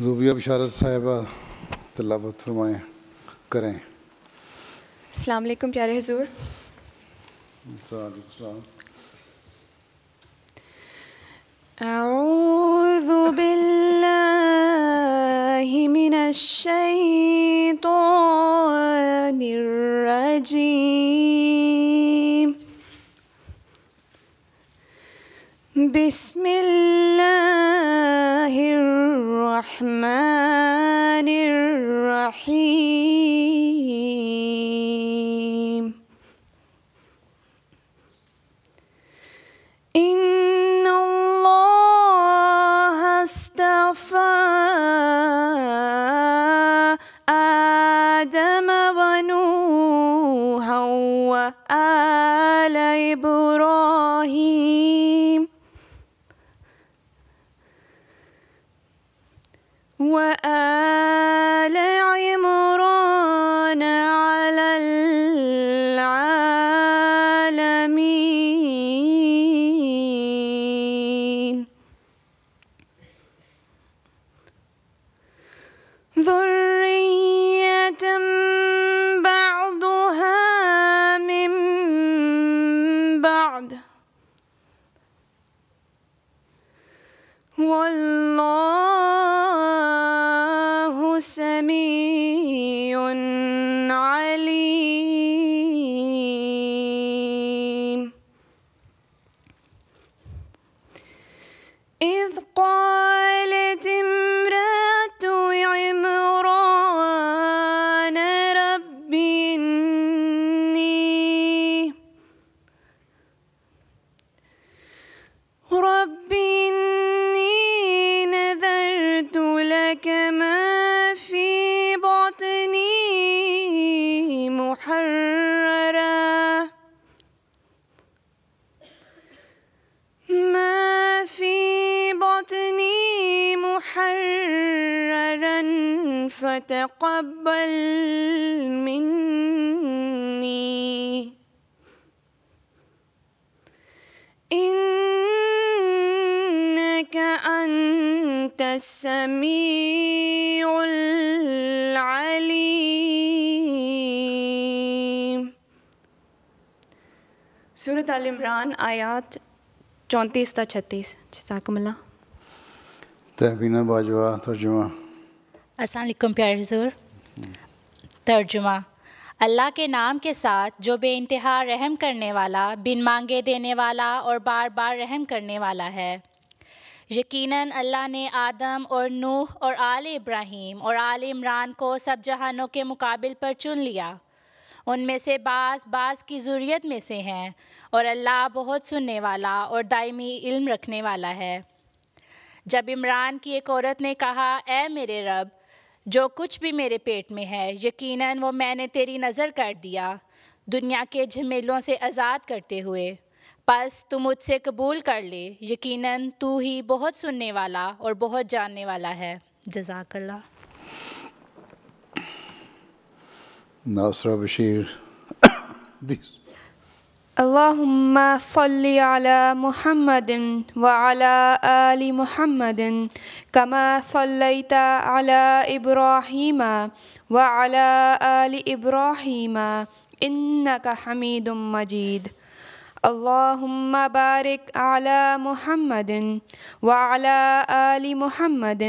زوبیہ بشارت صاحبہ تلاوت فرمائیں کریں. السلام علیکم پیارے حضور. وعلیکم السلام. اعوذ باللہ من الشیطان الرجیم. بسم اللہ الرحمن الرحیم. ان اللہ اصطفى آدم ونوحا وآل إبراهيم وآل عمران على العالمين. ذرية بعضها من بعض والله سميع عليم. إذ قالت امرأة عمران رب إني نذرت لك ما في بطني محررا فتقبل مني إنك أنت السميع العليم. سورۃ آل عمران آیات 34 تا 36. جزاکم اللہ. تہبینہ باجوہ ترجمہ. السلام علیکم پیارے حضور. ترجمہ. اللہ کے نام کے ساتھ جو بے انتہا رحم کرنے والا، بن مانگے دینے والا اور بار بار رحم کرنے والا ہے. یقیناً اللہ نے آدم اور نوح اور آل ابراہیم اور آل عمران کو سب جہانوں کے مقابل پر چن لیا. ان میں سے بعض کی ذریت میں سے ہیں، اور اللہ بہت سننے والا اور دائمی علم رکھنے والا ہے. جب عمران کی ایک عورت نے کہا، اے میرے رب، جو کچھ بھی میرے پیٹ میں ہے یقیناً وہ میں نے تیری نظر کر دیا، دنیا کے جھمیلوں سے آزاد کرتے ہوئے، پس تو مجھ سے قبول کر لے، یقیناً تو ہی بہت سننے والا اور بہت جاننے والا ہے. جزاک اللہ. ناصرہ بشیر. اللہم صل علی محمد وعلی آل محمد کما صلیت علی ابراہیم وعلی آل ابراہیم انک حمید مجید. اللہم بارک علی محمد وعلی آل محمد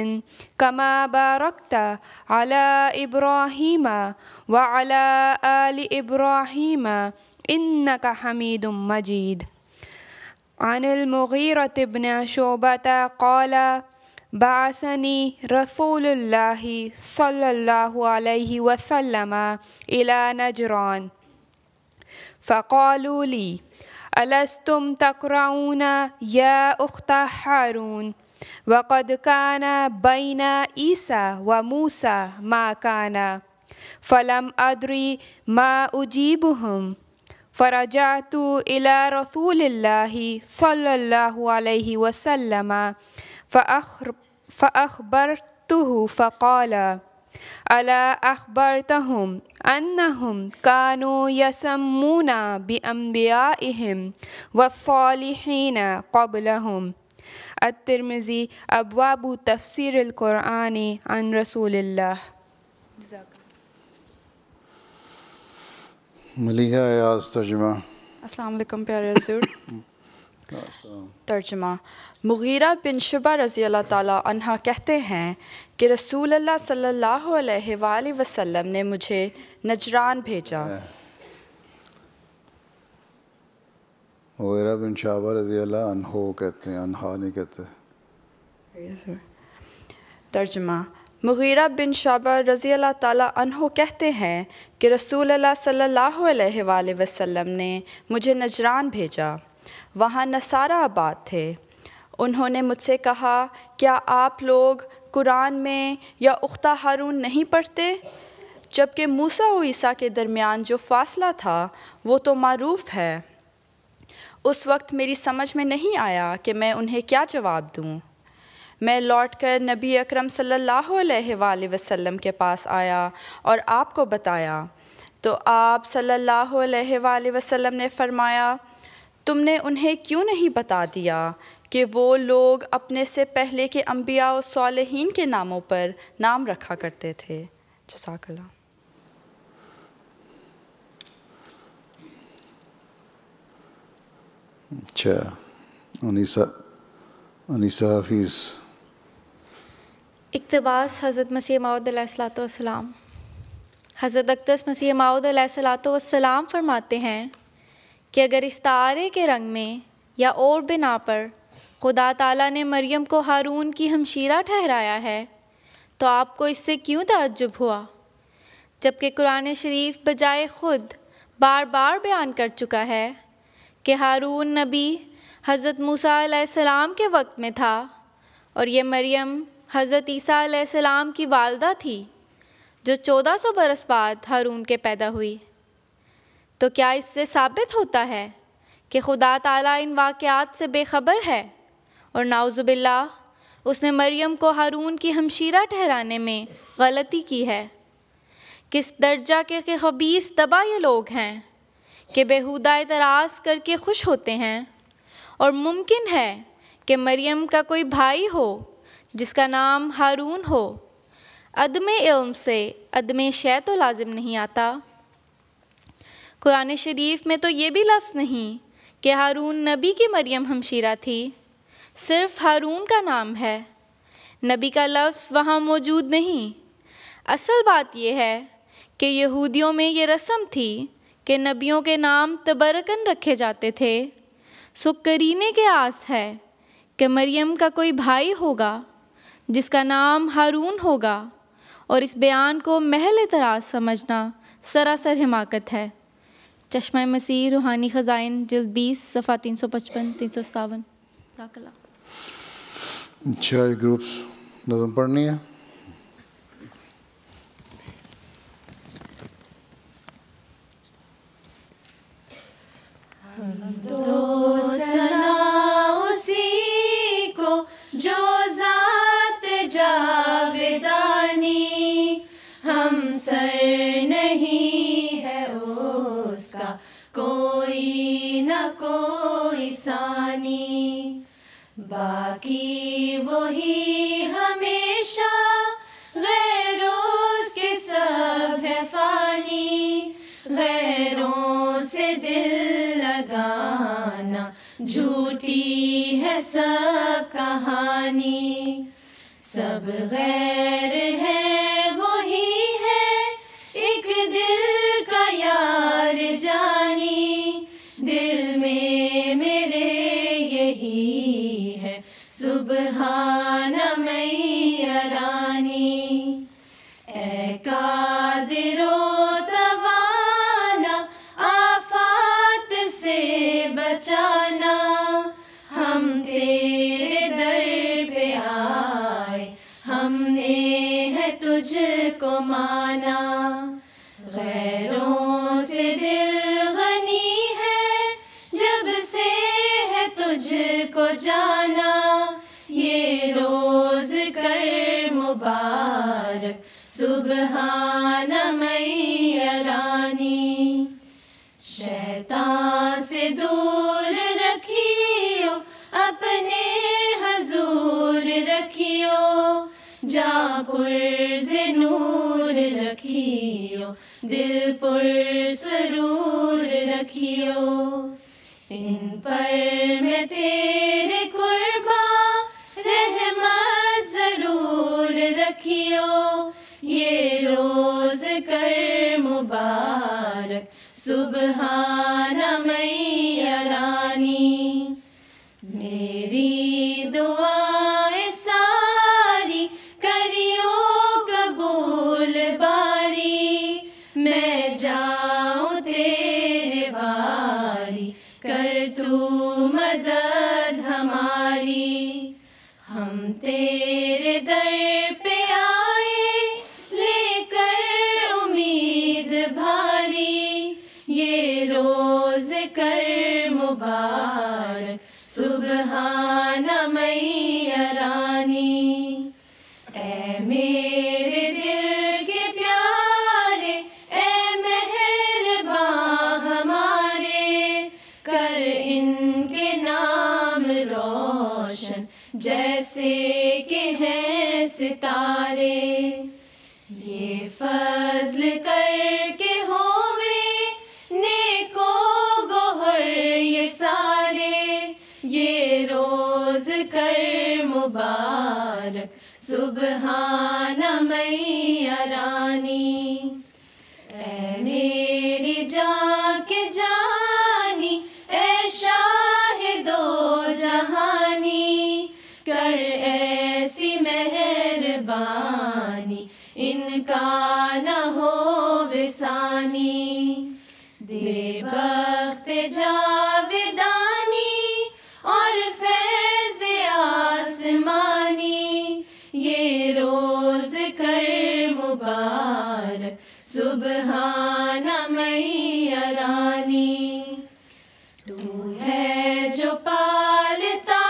کما بارکت علی ابراہیم وعلی آل ابراہیم انک حمید مجید. عن المغیرۃ بن شعبۃ قال بعثنی رسول اللہ صلی اللہ علیہ وسلم الی نجران فقالوا لی ألستم تقرؤون يا أخت هارون وقد كان بين عيسى وموسى ما كان فلم أدري ما أجيبهم فرجعت إلى رسول الله صلى الله عليه وسلم فأخبرته فقال ألا أخبرتهم أنهم كانوا يسمون بأنبيائهم والصالحين قبلهم الترمذی ابواب تفسیر القرآن عن رسول اللہ. ملیحہ ایاز ترجمہ. السلام علیکم پیارے حضور. ترجمہ. مغیرہ بن شعبہ رضی اللہ تعالیٰ عنہ کہتے ہیں کہ رسول اللہ صلی اللہ علیہ وآلہ وسلم نے مجھے نجران بھیجا. مغیرہ بن شعبہ رضی اللہ عنہ کہتے ہیں، عنہا نہیں کہتے. ترجمہ. مغیرہ بن شعبہ رضی اللہ تعالیٰ عنہ کہتے ہیں کہ رسول اللہ صلی اللہ علیہ وآلہ وسلم نے مجھے نجران بھیجا. وہاں نصارہ آباد تھے. انہوں نے مجھ سے کہا کیا آپ لوگ قرآن میں یا اختہ ہارون نہیں پڑھتے؟ جبکہ موسیٰ و عیسیٰ کے درمیان جو فاصلہ تھا وہ تو معروف ہے. اس وقت میری سمجھ میں نہیں آیا کہ میں انہیں کیا جواب دوں. میں لوٹ کر نبی اکرم صلی اللہ علیہ وآلہ وسلم کے پاس آیا اور آپ کو بتایا تو آپ صلی اللہ علیہ وآلہ وسلم نے فرمایا تم نے انہیں کیوں نہیں بتا دیا کہ وہ لوگ اپنے سے پہلے کے انبیاء و صالحین کے ناموں پر نام رکھا کرتے تھے. جزاک اللہ. اچھا، انیسہ حفیظ. اقتباس حضرت مسیح موعود علیہ الصلوۃ والسلام. حضرت اقدس مسیح موعود علیہ الصلوۃ والسلام فرماتے ہیں کہ اگر استعارے کے رنگ میں یا اور بنا پر خدا تعالیٰ نے مریم کو ہارون کی ہمشیرہ ٹھہرایا ہے تو آپ کو اس سے کیوں تعجب ہوا، جبکہ قرآن شریف بجائے خود بار بار بیان کر چکا ہے کہ ہارون نبی حضرت موسیٰ علیہ السلام کے وقت میں تھا اور یہ مریم حضرت عیسیٰ علیہ السلام کی والدہ تھی جو 1400 برس بعد ہارون کے پیدا ہوئی. تو کیا اس سے ثابت ہوتا ہے کہ خدا تعالیٰ ان واقعات سے بے خبر ہے اور نعوذ باللہ اس نے مریم کو ہارون کی ہمشیرہ ٹھہرانے میں غلطی کی ہے؟ کس درجہ کے خبیث طبع یہ لوگ ہیں کہ بیہودہ اعتراض کر کے خوش ہوتے ہیں. اور ممکن ہے کہ مریم کا کوئی بھائی ہو جس کا نام ہارون ہو. عدم علم سے عدم شے تو لازم نہیں آتا. قرآن شریف میں تو یہ بھی لفظ نہیں کہ ہارون نبی کی مریم ہمشیرہ تھی، صرف ہارون کا نام ہے، نبی کا لفظ وہاں موجود نہیں. اصل بات یہ ہے کہ یہودیوں میں یہ رسم تھی کہ نبیوں کے نام تبرکن رکھے جاتے تھے. سو کرینے کے آس ہے کہ مریم کا کوئی بھائی ہوگا جس کا نام ہارون ہوگا، اور اس بیان کو محل اعتراض سمجھنا سراسر حماقت ہے. چشمہ مسیح روحانی خزائن جلد 20 صفحہ 355 357. اچھا، یہ گروپس نظم پڑھنی ہے. تو ثنا اسی کو جو ذات جاودانی ہم سر نہیں ہے اس کا کوئی نہ کوئی ثانی. باقی وہی ہمیشہ غیروں کے سب ہے فانی. غیروں سے دل لگانا جھوٹی ہے سب کہانی. سب غیر ہے وہی ہے ایک دل کا یار جانی. دل میں میرے یہی ہے سبحان میں رانی. اے قادر و توانا آفات سے بچانا، ہم تیرے در پہ آئے ہم نے ہے تجھ کو مانا. غیروں سے دل غنی ہے جب سے ہے تجھ کو جانا. یہ روز کر مبارک سبحان میں رانی. شیطان سے دور رکھیو اپنے پرز نور رکھیو، دل پر سرور رکھیو، ان پر میں تیرے قرباں رحمت ضرور رکھیو، یہ روز کر مبارک سبحان میاں رانی، میری دعائیں ساری کریو قبول باری، میں جاؤں تیرے باری، کر تو مدد ہماری، ہم تیرے در پہ آئے لے کر امید بھاری، یہ روز کر مبارک سبحان میاں رانی، اے میرے دل کے پیارے، اے مہرباں ہمارے، کر ان کے نام روشن جیسے کہ ہیں ستارے، یہ فضل کر کے ہووے نیکو گوہر یہ سارے، یہ روز کر مبارک سبحان میاں رانی، اے میری جان کے جانی، اے شاہد و جہانی، کر ایسی مہربانی ان کا نہ ہو وثانی، دے بخت جاودانی اور فیض آسمانی، یہ روز کر مبارک سبحان میاں رانی، تو ہے جو پالتا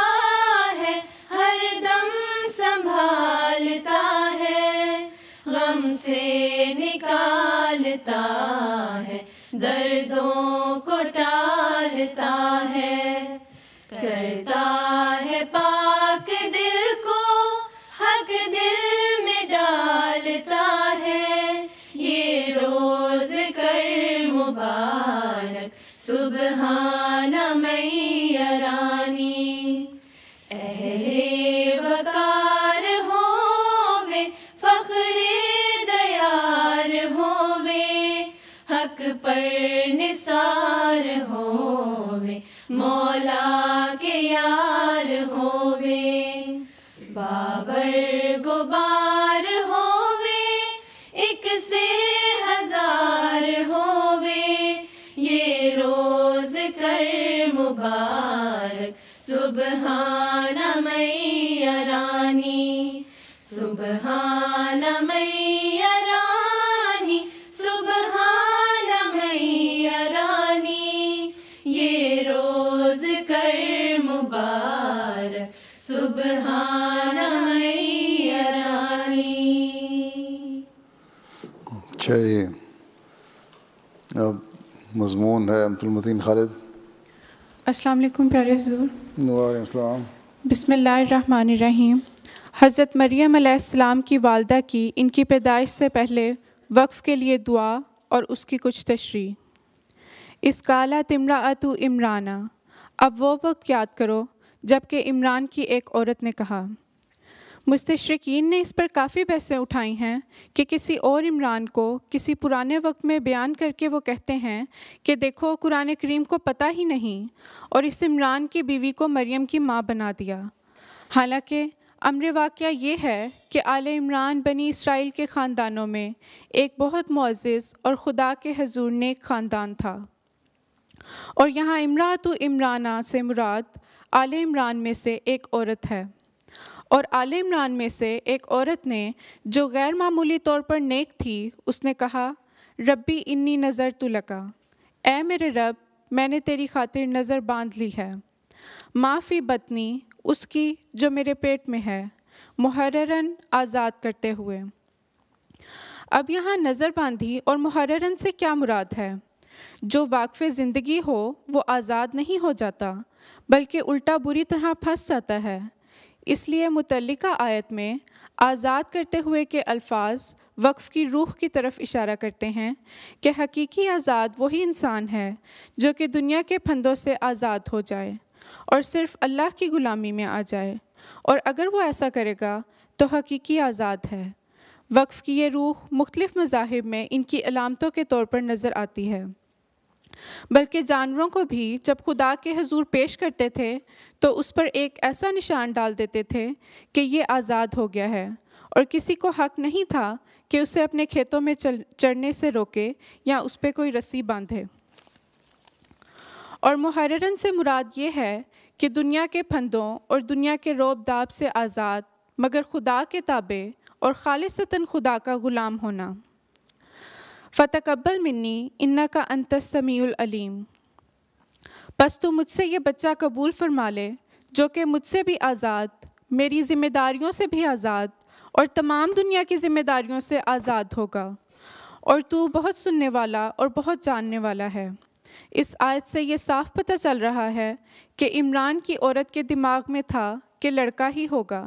ہے ہر دم سنبھالتا ہے، غم سے نکالتا ہے دردوں کو ٹالتا ہے، کرتا ہے پاک دل کو حق دل میں ڈالتا ہے، یہ روز کر مبارک سبحان میاں رانی، اہل وقار ہووے فخر دیار ہووے، حق پر نثار ہووے مولا کے یار ہووے، بابر غبار ہووے ایک سے ہزار ہووے، یہ روز کر مبارک سبحان میاں رانی، سبحان میاں رانی، سبحان میاں رانی، یہ روز کر مبارک سبحان میاں رانی۔ اچھا، یہ اب مضمون ہے عبد المتین خالد۔ السلام علیکم پیارے حضور۔ وعلیکم السلام۔ بسم اللہ الرحمن الرحیم۔ حضرت مریم علیہ السلام کی والدہ کی ان کی پیدائش سے پہلے وقف کے لیے دعا اور اس کی کچھ تشریح۔ اس قالت امرأۃ عمران، اب وہ وقت یاد کرو جب کہ عمران کی ایک عورت نے کہا۔ مستشرقین نے اس پر کافی بحثیں اٹھائی ہیں کہ کسی اور عمران کو کسی پرانے وقت میں بیان کر کے وہ کہتے ہیں کہ دیکھو قرآن کریم کو پتہ ہی نہیں، اور اس عمران کی بیوی کو مریم کی ماں بنا دیا، حالانکہ امر واقعہ یہ ہے کہ آل عمران بنی اسرائیل کے خاندانوں میں ایک بہت معزز اور خدا کے حضور نیک خاندان تھا، اور یہاں امرأۃ عمرانہ سے مراد آل عمران میں سے ایک عورت ہے، اور آل عمران میں سے ایک عورت نے جو غیر معمولی طور پر نیک تھی، اس نے کہا ربی انی نظرت لکا، اے میرے رب میں نے تیری خاطر نظر باندھ لی ہے، ما فی بطنی اس کی جو میرے پیٹ میں ہے، محررن آزاد کرتے ہوئے۔ اب یہاں نظر باندھی اور محررن سے کیا مراد ہے؟ جو واقف زندگی ہو وہ آزاد نہیں ہو جاتا بلکہ الٹا بری طرح پھنس جاتا ہے، اس لیے متعلقہ آیت میں آزاد کرتے ہوئے کے الفاظ وقف کی روح کی طرف اشارہ کرتے ہیں کہ حقیقی آزاد وہی انسان ہے جو کہ دنیا کے پھندوں سے آزاد ہو جائے اور صرف اللہ کی غلامی میں آ جائے، اور اگر وہ ایسا کرے گا تو حقیقی آزاد ہے۔ وقف کی یہ روح مختلف مذاہب میں ان کی علامتوں کے طور پر نظر آتی ہے، بلکہ جانوروں کو بھی جب خدا کے حضور پیش کرتے تھے تو اس پر ایک ایسا نشان ڈال دیتے تھے کہ یہ آزاد ہو گیا ہے، اور کسی کو حق نہیں تھا کہ اسے اپنے کھیتوں میں چرنے سے روکے یا اس پہ کوئی رسی باندھے۔ اور محررن سے مراد یہ ہے کہ دنیا کے پھندوں اور دنیا کے روب داب سے آزاد، مگر خدا کے تابع اور خالصتاً خدا کا غلام ہونا۔ فَتَقَبَّلْ مِنِّی إِنَّکَ أَنْتَ السَّمِیعُ الْعَلِیمُ، پس تو مجھ سے یہ بچہ قبول فرما لے جو کہ مجھ سے بھی آزاد، میری ذمہ داریوں سے بھی آزاد اور تمام دنیا کی ذمہ داریوں سے آزاد ہوگا، اور تو بہت سننے والا اور بہت جاننے والا ہے۔ اس آیت سے یہ صاف پتہ چل رہا ہے کہ عمران کی عورت کے دماغ میں تھا کہ لڑکا ہی ہوگا۔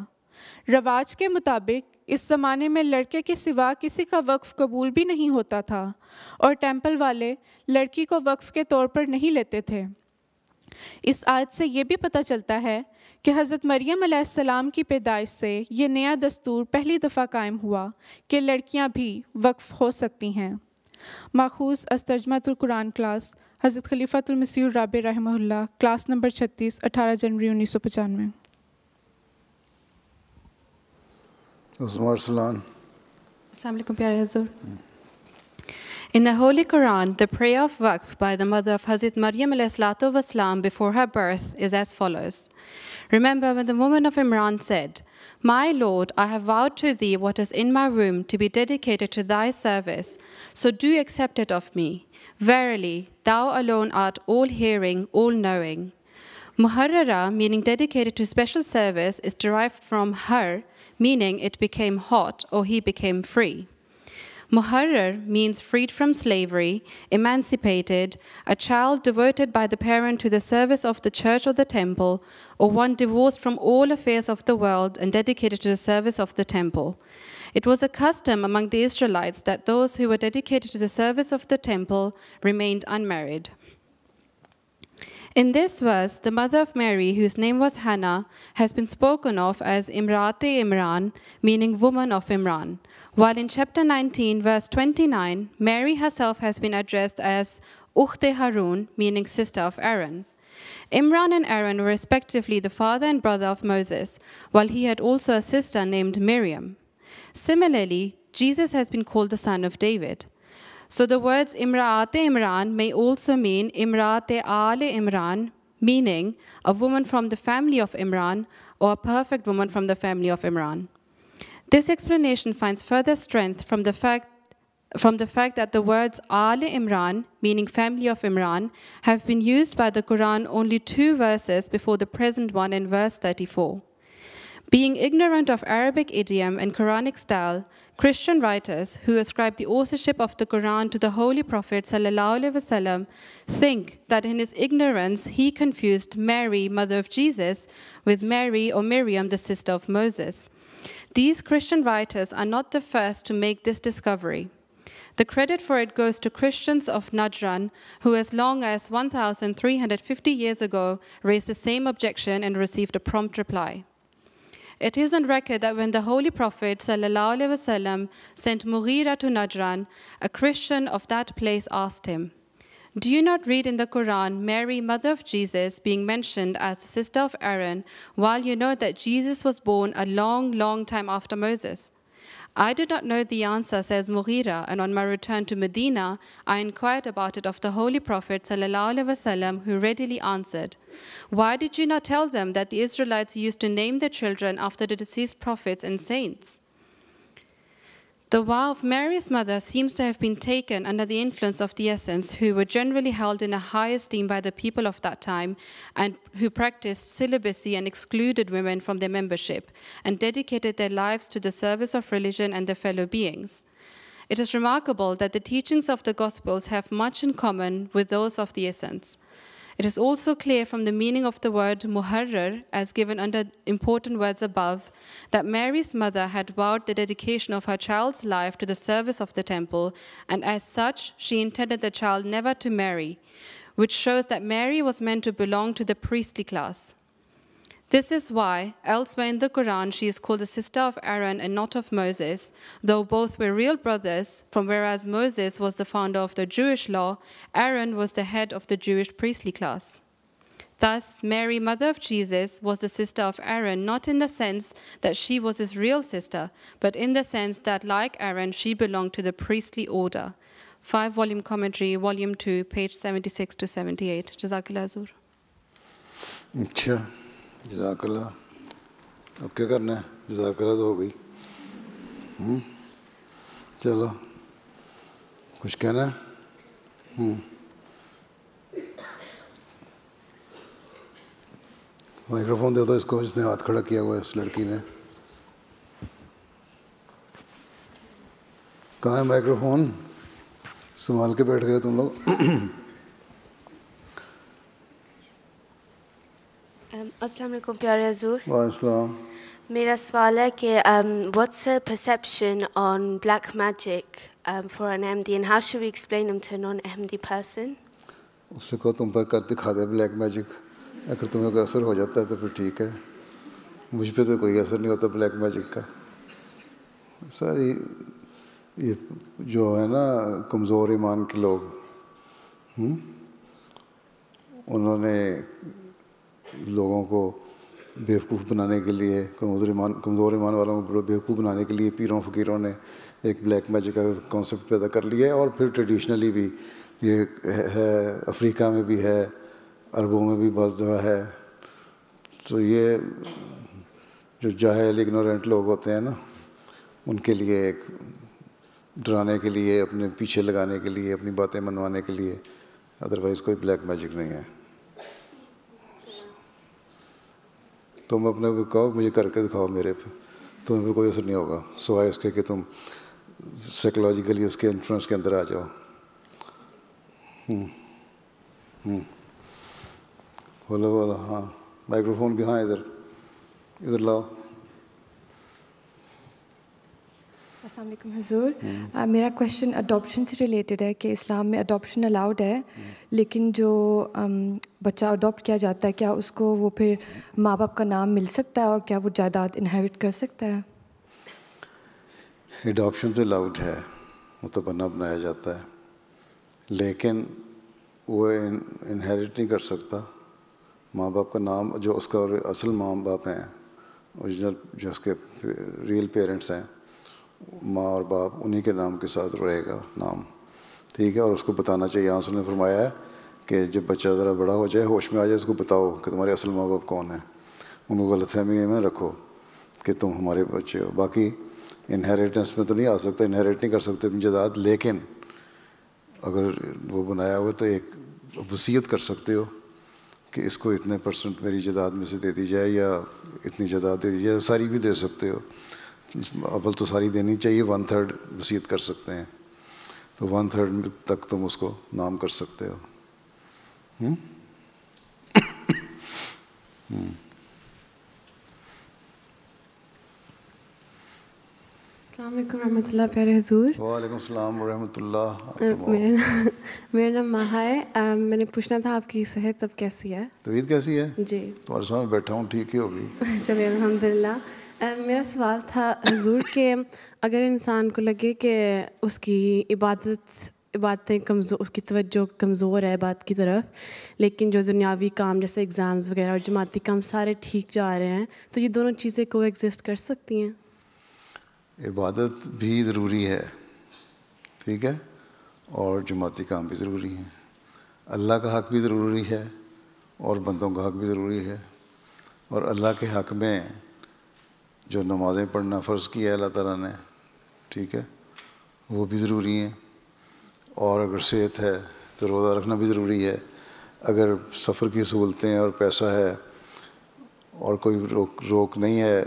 رواج کے مطابق اس زمانے میں لڑکے کے سوا کسی کا وقف قبول بھی نہیں ہوتا تھا، اور ٹیمپل والے لڑکی کو وقف کے طور پر نہیں لیتے تھے۔ اس آیت سے یہ بھی پتہ چلتا ہے کہ حضرت مریم علیہ السلام کی پیدائش سے یہ نیا دستور پہلی دفعہ قائم ہوا کہ لڑکیاں بھی وقف ہو سکتی ہیں۔ ماخوذ از ترجمۃ القرآن کلاس، حضرت خلیفۃ المسیح الرابع رحمہ اللہ، class number 36، 18 January 1995۔ Assalamu alaikum, Pyare Hazur. In the Holy Quran, the prayer of Waqf by the mother of Hazrat Maryam alayhi salatu wasalam before her birth is as follows. Remember when the woman of Imran said, "My Lord, I have vowed to thee what is in my womb to be dedicated to thy service, so do accept it of me. Verily, thou alone art all-hearing, all-knowing." Muharrara, meaning dedicated to special service, is derived from har, meaning it became hot or he became free. Muharrar means freed from slavery, emancipated, a child devoted by the parent to the service of the church or the temple, or one divorced from all affairs of the world and dedicated to the service of the temple. It was a custom among the Israelites that those who were dedicated to the service of the temple remained unmarried. In this verse, the mother of Mary, whose name was Hannah, has been spoken of as Imrate Imran, meaning woman of Imran, while in chapter 19, verse 29, Mary herself has been addressed as Ukhte Harun, meaning sister of Aaron. Imran and Aaron were respectively the father and brother of Moses, while he had also a sister named Miriam. Similarly, Jesus has been called the son of David. So the words Imra'ate Imran may also mean Imra'ate Ale Imran, meaning a woman from the family of Imran, or a perfect woman from the family of Imran. This explanation finds further strength from the fact that the words Ale Imran, meaning family of Imran, have been used by the Quran only 2 verses before the present one in verse 34. Being ignorant of Arabic idiom and Quranic style, Christian writers who ascribe the authorship of the Quran to the Holy Prophet ﷺ think that in his ignorance he confused Mary, mother of Jesus, with Mary or Miriam, the sister of Moses. These Christian writers are not the first to make this discovery. The credit for it goes to Christians of Najran, who as long as 1,350 years ago raised the same objection and received a prompt reply. It is on record that when the Holy Prophet ﷺ sent Mughira to Najran, a Christian of that place asked him, "Do you not read in the Quran Mary, mother of Jesus, being mentioned as the sister of Aaron, while you know that Jesus was born a long, long time after Moses?" "I did not know the answer," says Mughira, "and on my return to Medina, I inquired about it of the Holy Prophet ﷺ, who readily answered, 'Why did you not tell them that the Israelites used to name their children after the deceased prophets and saints?'" The vow of Mary's mother seems to have been taken under the influence of the Essens, who were generally held in a high esteem by the people of that time and who practiced celibacy and excluded women from their membership and dedicated their lives to the service of religion and their fellow beings. It is remarkable that the teachings of the Gospels have much in common with those of the Essens. It is also clear from the meaning of the word muharrar, as given under important words above, that Mary's mother had vowed the dedication of her child's life to the service of the temple, and as such, she intended the child never to marry, which shows that Mary was meant to belong to the priestly class. This is why, elsewhere in the Quran, she is called the sister of Aaron and not of Moses, though both were real brothers, from whereas Moses was the founder of the Jewish law, Aaron was the head of the Jewish priestly class. Thus, Mary, mother of Jesus, was the sister of Aaron, not in the sense that she was his real sister, but in the sense that, like Aaron, she belonged to the priestly order. 5-volume commentary, volume 2, page 76 to 78. Jazakallah Hazur. اچھا جزاک اللہ. اب کیا کرنا ہے؟ جزاک اللہ تو ہو گئی. چلو کچھ کہنا ہے؟ مائکرو فون دے دو اس کو جس نے ہاتھ کھڑا کیا ہوا ہے اس لڑکی نے. کہاں ہے مائکرو فون؟ سنبھال کے بیٹھ گئے تم لوگ. السلام علیکم پیارے حضور. وعلیکم السلام. میرا سوال ہے کہ what's a perception on black magic for an Ahmadi and how should we explain them to a non-Ahmadi person? اس سے کہو تم پر کر دکھا دے بلیک میجک. اگر تمہیں کوئی اثر ہو جاتا ہے تو پھر ٹھیک ہے. مجھ پہ تو کوئی اثر نہیں ہوتا بلیک میجک کا. ساری یہ جو ہے نا کمزور ایمان کے لوگ انہوں نے لوگوں کو بیوقوف بنانے کے لیے کمزور ایمان والوں کو بیوقوف بنانے کے لیے پیروں فقیروں نے ایک بلیک میجک کا کانسیپٹ پیدا کر لیا ہے. اور پھر ٹریڈیشنلی بھی یہ ہے, افریقہ میں بھی ہے, عربوں میں بھی بعض دفعہ ہے. تو یہ جو جاہل اگنورینٹ لوگ ہوتے ہیں نا ان کے لیے ایک ڈرانے کے لیے, اپنے پیچھے لگانے کے لیے, اپنی باتیں منوانے کے لیے. ادروائز کوئی بلیک میجک نہیں ہے. تم اپنے کو کہو مجھے کر کے دکھاؤ میرے پہ, تمہیں پہ کوئی اثر نہیں ہوگا سوائے اس کے کہ تم سائیکولوجیکلی اس کے انفلوئنس کے اندر آ جاؤ. بولو بولو. ہاں مائکرو فون بھی. ہاں ادھر لاؤ. السلام علیکم حضور. میرا کویشچن اڈاپشن سے ریلیٹڈ ہے کہ اسلام میں اڈاپشن الاؤڈ ہے, لیکن جو بچہ اڈاپٹ کیا جاتا ہے کیا اس کو وہ پھر ماں باپ کا نام مل سکتا ہے اور کیا وہ جائیداد انہیرٹ کر سکتا ہے؟ اڈاپشن تو الاؤڈ ہے, متبنہ بنایا جاتا ہے, لیکن وہ انہیرٹ نہیں کر سکتا ماں باپ کا نام. جو اس کا اصل ماں باپ ہیں, اوریجنل جو اس کے ریئل پیرنٹس ہیں, ماں اور باپ, انہی کے نام کے ساتھ رہے گا نام. ٹھیک ہے. اور اس کو بتانا چاہیے. یہاں سے نے فرمایا ہے کہ جب بچہ ذرا بڑا ہو جائے, ہوش میں آ جائے, اس کو بتاؤ کہ تمہارے اصل ماں باپ کون ہیں. ان کو غلط فہمی میں رکھو کہ تم ہمارے بچے ہو. باقی انہیریٹنس میں تو نہیں آ سکتا, انہیریٹ نہیں کر سکتے اپنی جائیداد, لیکن اگر وہ بنایا ہوا تو ایک وصیت کر سکتے ہو کہ اس کو اتنے % میری جائیداد میں سے دے دی جائے یا اتنی جائیداد دے دی جائے. ساری بھی دے سکتے ہو, اول تو ساری دینی چاہیے. 1/3 وصیت کر سکتے ہیں, تو 1/3 تک تم اس کو نام کر سکتے ہو. السلام علیکم ورحمۃ اللہ پیارے حضور. وعلیکم السلام ورحمۃ اللہ. میرا نام ماہا ہے. میں نے پوچھنا تھا آپ کی صحت اب کیسی ہے؟ طبیعت کیسی ہے؟ جی تمہارے سامنے بیٹھا ہوں, ٹھیک ہی ہوگی. چلیے الحمد للہ. میرا سوال تھا حضور کہ اگر انسان کو لگے کہ اس کی عبادتیں کمزور, اس کی توجہ کمزور ہے عبادت کی طرف, لیکن جو دنیاوی کام جیسے ایگزامز وغیرہ اور جماعتی کام سارے ٹھیک جا رہے ہیں, تو یہ دونوں چیزیں کو ایگزسٹ کر سکتی ہیں؟ عبادت بھی ضروری ہے, ٹھیک ہے, اور جماعتی کام بھی ضروری ہیں. اللہ کا حق بھی ضروری ہے اور بندوں کا حق بھی ضروری ہے. اور اللہ کے حق میں جو نمازیں پڑھنا فرض کیا ہے اللہ تعالیٰ نے, ٹھیک ہے, وہ بھی ضروری ہیں. اور اگر صحت ہے تو روزہ رکھنا بھی ضروری ہے. اگر سفر کی سہولتیں اور پیسہ ہے اور کوئی روک نہیں ہے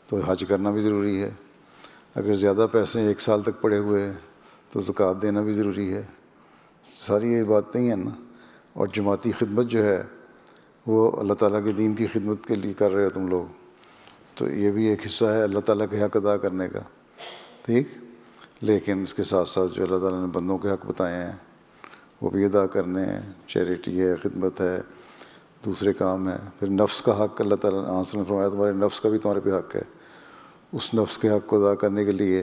تو حج کرنا بھی ضروری ہے. اگر زیادہ پیسے 1 سال تک پڑے ہوئے تو زکوٰۃ دینا بھی ضروری ہے. ساری یہ باتیں ہیں نا. اور جماعتی خدمت جو ہے وہ اللہ تعالیٰ کے دین کی خدمت کے لیے کر رہے ہو تم لوگ، تو یہ بھی ایک حصہ ہے اللہ تعالیٰ کے حق ادا کرنے کا، ٹھیک. لیکن اس کے ساتھ ساتھ جو اللہ تعالیٰ نے بندوں کے حق بتائے ہیں وہ بھی ادا کرنے ہیں. چیریٹی ہے، خدمت ہے، دوسرے کام ہیں. پھر نفس کا حق اللہ تعالیٰ نے آنسر نے فرمایا تمہارے نفس کا بھی تمہارے پہ حق ہے. اس نفس کے حق کو ادا کرنے کے لیے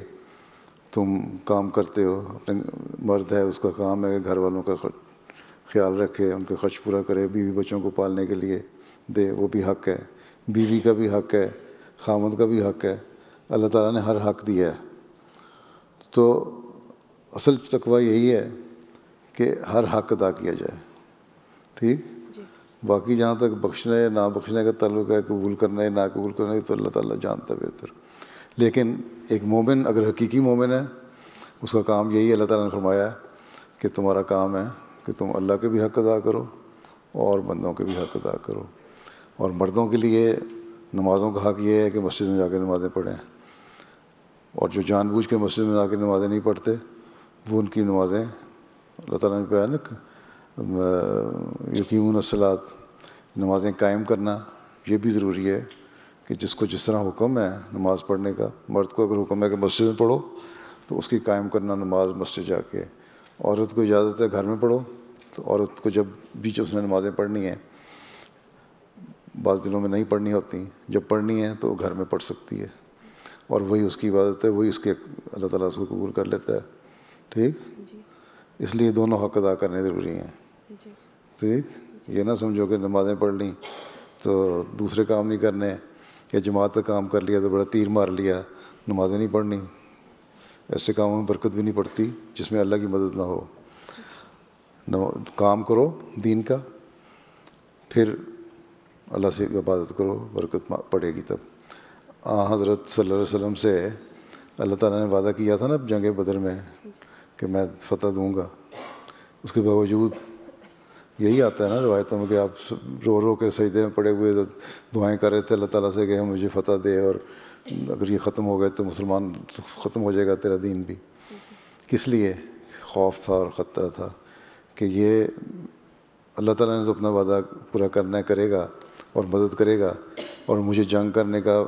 تم کام کرتے ہو. اپنے مرد ہے اس کا کام ہے کہ گھر والوں کا خیال رکھے، ان کا خرچ پورا کرے، بیوی بچوں کو پالنے کے لیے دے، وہ بھی حق ہے. بیوی کا بھی حق ہے، خامد کا بھی حق ہے. اللہ تعالیٰ نے ہر حق دیا ہے. تو اصل تقویٰ یہی ہے کہ ہر حق ادا کیا جائے، ٹھیک. باقی جہاں تک بخشنے یا نہ بخشنے کا تعلق ہے، قبول کرنا ہے نہ قبول کرنا ہے، تو اللہ تعالیٰ جانتا ہے بہتر. لیکن ایک مومن اگر حقیقی مومن ہے اس کا کام یہی اللہ تعالیٰ نے فرمایا ہے کہ تمہارا کام ہے کہ تم اللہ کے بھی حق ادا کرو اور بندوں کے بھی حق ادا کرو. اور مردوں کے لیے نمازوں کا حق یہ ہے کہ مسجد میں جا کے نمازیں پڑھیں، اور جو جان بوجھ کے مسجد میں جا کے نمازیں نہیں پڑھتے وہ ان کی نمازیں اللہ تعالیٰ نے کہا نا یقیمون الصلاۃ، نمازیں قائم کرنا یہ بھی ضروری ہے کہ جس کو جس طرح حکم ہے نماز پڑھنے کا. مرد کو اگر حکم ہے کہ مسجد میں پڑھو تو اس کی قائم کرنا نماز مسجد جا کے. عورت کو اجازت ہے گھر میں پڑھو، تو عورت کو جب بیچ اس نے نمازیں پڑھنی ہیں، بعض دنوں میں نہیں پڑھنی ہوتی، جب پڑھنی ہے تو گھر میں پڑھ سکتی ہے، اور وہی اس کی عبادت ہے، وہی اس کے اللہ تعالیٰ اس کو قبول کر لیتا ہے، ٹھیک. اس لیے دونوں حق ادا کرنے ضروری ہیں، ٹھیک. یہ نہ سمجھو کہ نمازیں پڑھ لیں تو دوسرے کام نہیں کرنے، یا جماعت کا کام کر لیا تو بڑا تیر مار لیا، نمازیں نہیں پڑھنی. ایسے کاموں میں برکت بھی نہیں پڑتی جس میں اللہ کی مدد نہ ہو. کام کرو دین کا، پھر اللہ سے عبادت کرو، برکت پڑے گی تب. حضرت صلی اللہ علیہ وسلم سے اللہ تعالیٰ نے وعدہ کیا تھا نا جنگ بدر میں کہ میں فتح دوں گا. اس کے باوجود یہی آتا ہے نا روایتوں میں کہ آپ رو رو کے سجدے میں پڑے ہوئے دعائیں کر رہے تھے اللہ تعالیٰ سے کہ مجھے فتح دے، اور اگر یہ ختم ہو گئے تو مسلمان ختم ہو جائے گا تیرا دین بھی. کس لیے؟ خوف تھا اور خطرہ تھا کہ یہ اللہ تعالیٰ نے تو اپنا وعدہ پورا کرنا ہے، کرے گا اور مدد کرے گا، اور مجھے جنگ کرنے کا،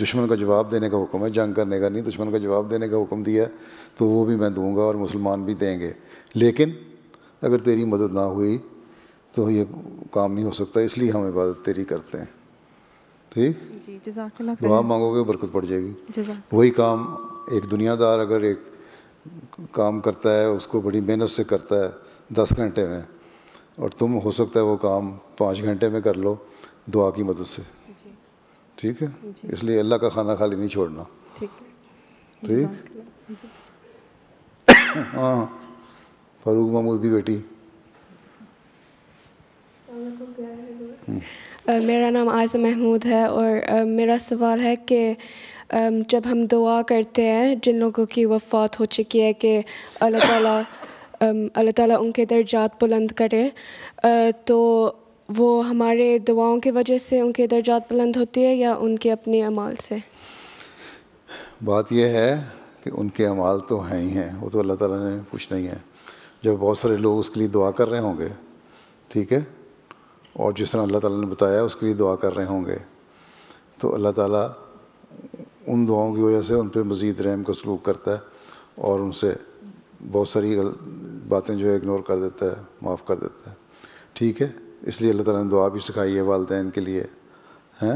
دشمن کا جواب دینے کا حکم ہے، جنگ کرنے کا نہیں، دشمن کا جواب دینے کا حکم دیا تو وہ بھی میں دوں گا اور مسلمان بھی دیں گے. لیکن اگر تیری مدد نہ ہوئی تو یہ کام نہیں ہو سکتا، اس لیے ہم عبادت تیری کرتے ہیں، ٹھیک. جی جزاک اللہ. دعا مانگو گے برکت پڑ جائے گی. وہی کام ایک دنیا دار اگر ایک کام کرتا ہے، اس کو بڑی محنت سے کرتا ہے 10 گھنٹے میں، اور تم ہو سکتا ہے وہ کام 5 گھنٹے میں کر لو دعا کی مدد سے، ٹھیک ہے. اس لیے اللہ کا کھانا خالی نہیں چھوڑنا، ٹھیک. ہاں فاروق محمود کی بیٹی. میرا نام عائزہ محمود ہے، اور میرا سوال ہے کہ جب ہم دعا کرتے ہیں جن لوگوں کی وفات ہو چکی ہے کہ اللہ تعالیٰ ان کے درجات بلند کرے، تو وہ ہمارے دعاؤں کی وجہ سے ان کے درجات بلند ہوتی ہے یا ان کے اپنے اعمال سے؟ بات یہ ہے کہ ان کے اعمال تو ہیں ہی ہیں، وہ تو اللہ تعالیٰ نے پوچھنا ہی ہے. جب بہت سارے لوگ اس کے لیے دعا کر رہے ہوں گے، ٹھیک ہے، اور جس طرح اللہ تعالیٰ نے بتایا اس کے لیے دعا کر رہے ہوں گے، تو اللہ تعالیٰ ان دعاؤں کی وجہ سے ان پہ مزید رحم کا سلوک کرتا ہے، اور ان سے بہت ساری باتیں جو ہے اگنور کر دیتا ہے، معاف کر دیتا ہے، ٹھیک ہے. اس لیے اللہ تعالیٰ نے دعا بھی سکھائی ہے والدین کے لیے، ہیں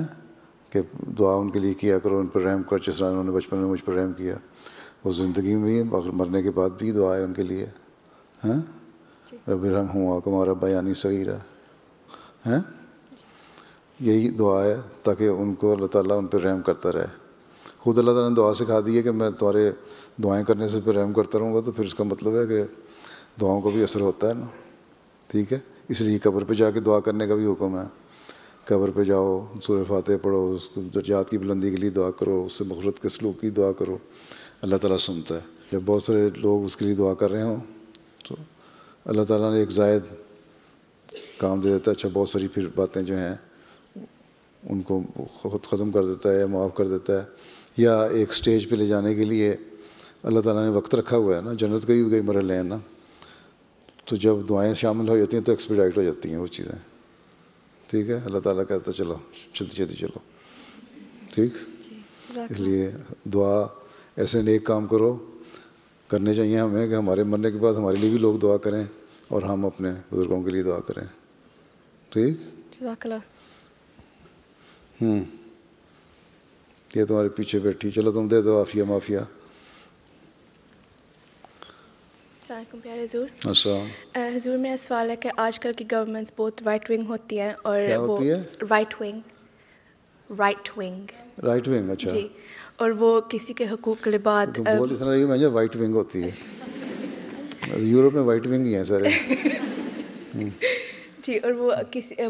کہ دعا ان کے لیے کیا کرو، ان پر رحم کر، جس طرح انہوں نے بچپن میں مجھ پر رحم کیا. وہ زندگی میں بھی، مرنے کے بعد بھی دعا ہے ان کے لیے، ہیں رب ارحمہما کما ربیانی صغیرا، ہیں. یہی دعا ہے تاکہ ان کو اللہ تعالیٰ ان پہ رحم کرتا رہے. خود اللہ تعالیٰ نے دعا سکھا دی ہے کہ میں تمہارے دعائیں کرنے سے پہ رحم کرتا رہوں گا، تو پھر اس کا مطلب ہے کہ دعاؤں کو بھی اثر ہوتا ہے نا، ٹھیک ہے. اس لیے قبر پہ جا کے دعا کرنے کا بھی حکم ہے. قبر پہ جاؤ، سورہ فاتحہ پڑھو، اس کو درجات کی بلندی کے لیے دعا کرو، اس سے مغفرت کے سلوک کی دعا کرو، اللہ تعالیٰ سنتا ہے. جب بہت سارے لوگ اس کے لیے دعا کر رہے ہوں تو اللہ تعالیٰ نے ایک زائد کام دے دیتا ہے. اچھا، بہت ساری پھر باتیں جو ہیں ان کو خود ختم کر دیتا ہے یا معاف کر دیتا ہے، یا ایک سٹیج پہ لے جانے کے لیے اللہ تعالیٰ نے وقت رکھا ہوا ہے نا. جنت کے بھی کئی مرحلے ہیں نا. تو جب دعائیں شامل ہو جاتی ہیں تو ایکسپیڈائٹ ہو جاتی ہیں وہ چیزیں. ٹھیک ہے, اللہ تعالیٰ کہتا ہے چلو جلدی چلو. ٹھیک, اس لیے دعا ایسے نیک کام کرنے چاہیے ہمیں کہ ہمارے مرنے کے بعد ہمارے لیے بھی لوگ دعا کریں اور ہم اپنے بزرگوں کے لیے دعا کریں. ٹھیک, جزاک اللہ. یہ تمہارے پیچھے بیٹھی, چلو تم دے دو عافیہ مافیا. السلام علیکم پیارے حضور. السلام. حضور میرا سوال ہے کہ آج کل کی گورنمنٹس بہت رائٹ ونگ ہوتی ہیں اور وہ رائٹ ونگ اچھا جی, اور وہ کسی کے حقوق کے بعد بول اس طرح رہی ہے وائٹ ونگ ہوتی ہے. یورپ میں وائٹ ونگ ہی ہیں سارے. جی, اور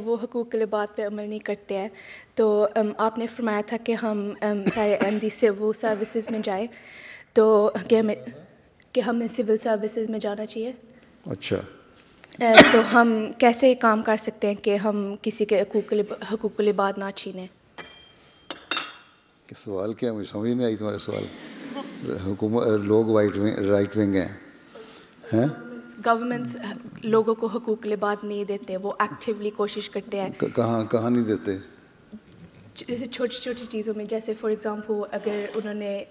وہ حقوق کے لباس پہ عمل نہیں کرتے ہیں. تو آپ نے فرمایا تھا کہ ہم سارے MD سے وہ سروسز میں جائیں, تو کہ ہمیں سول سروسز میں جانا چاہیے. اچھا, تو ہم کیسے کام کر سکتے ہیں کہ ہم کسی کے حقوق لباس نہ چھینیں؟ سوال کیا, مجھے سمجھ نہیں آئی تمہارا سوال. حکومت لوگ رائٹ ونگ ہیں. گورنمنٹس لوگوں کو حقوق لباس نہیں دیتے, وہ ایکٹیولی کوشش کرتے ہیں. کہاں نہیں دیتے؟ جیسے چھوٹی چھوٹی چیزوں میں, جیسے فار ایگزامپل اگر انہوں نے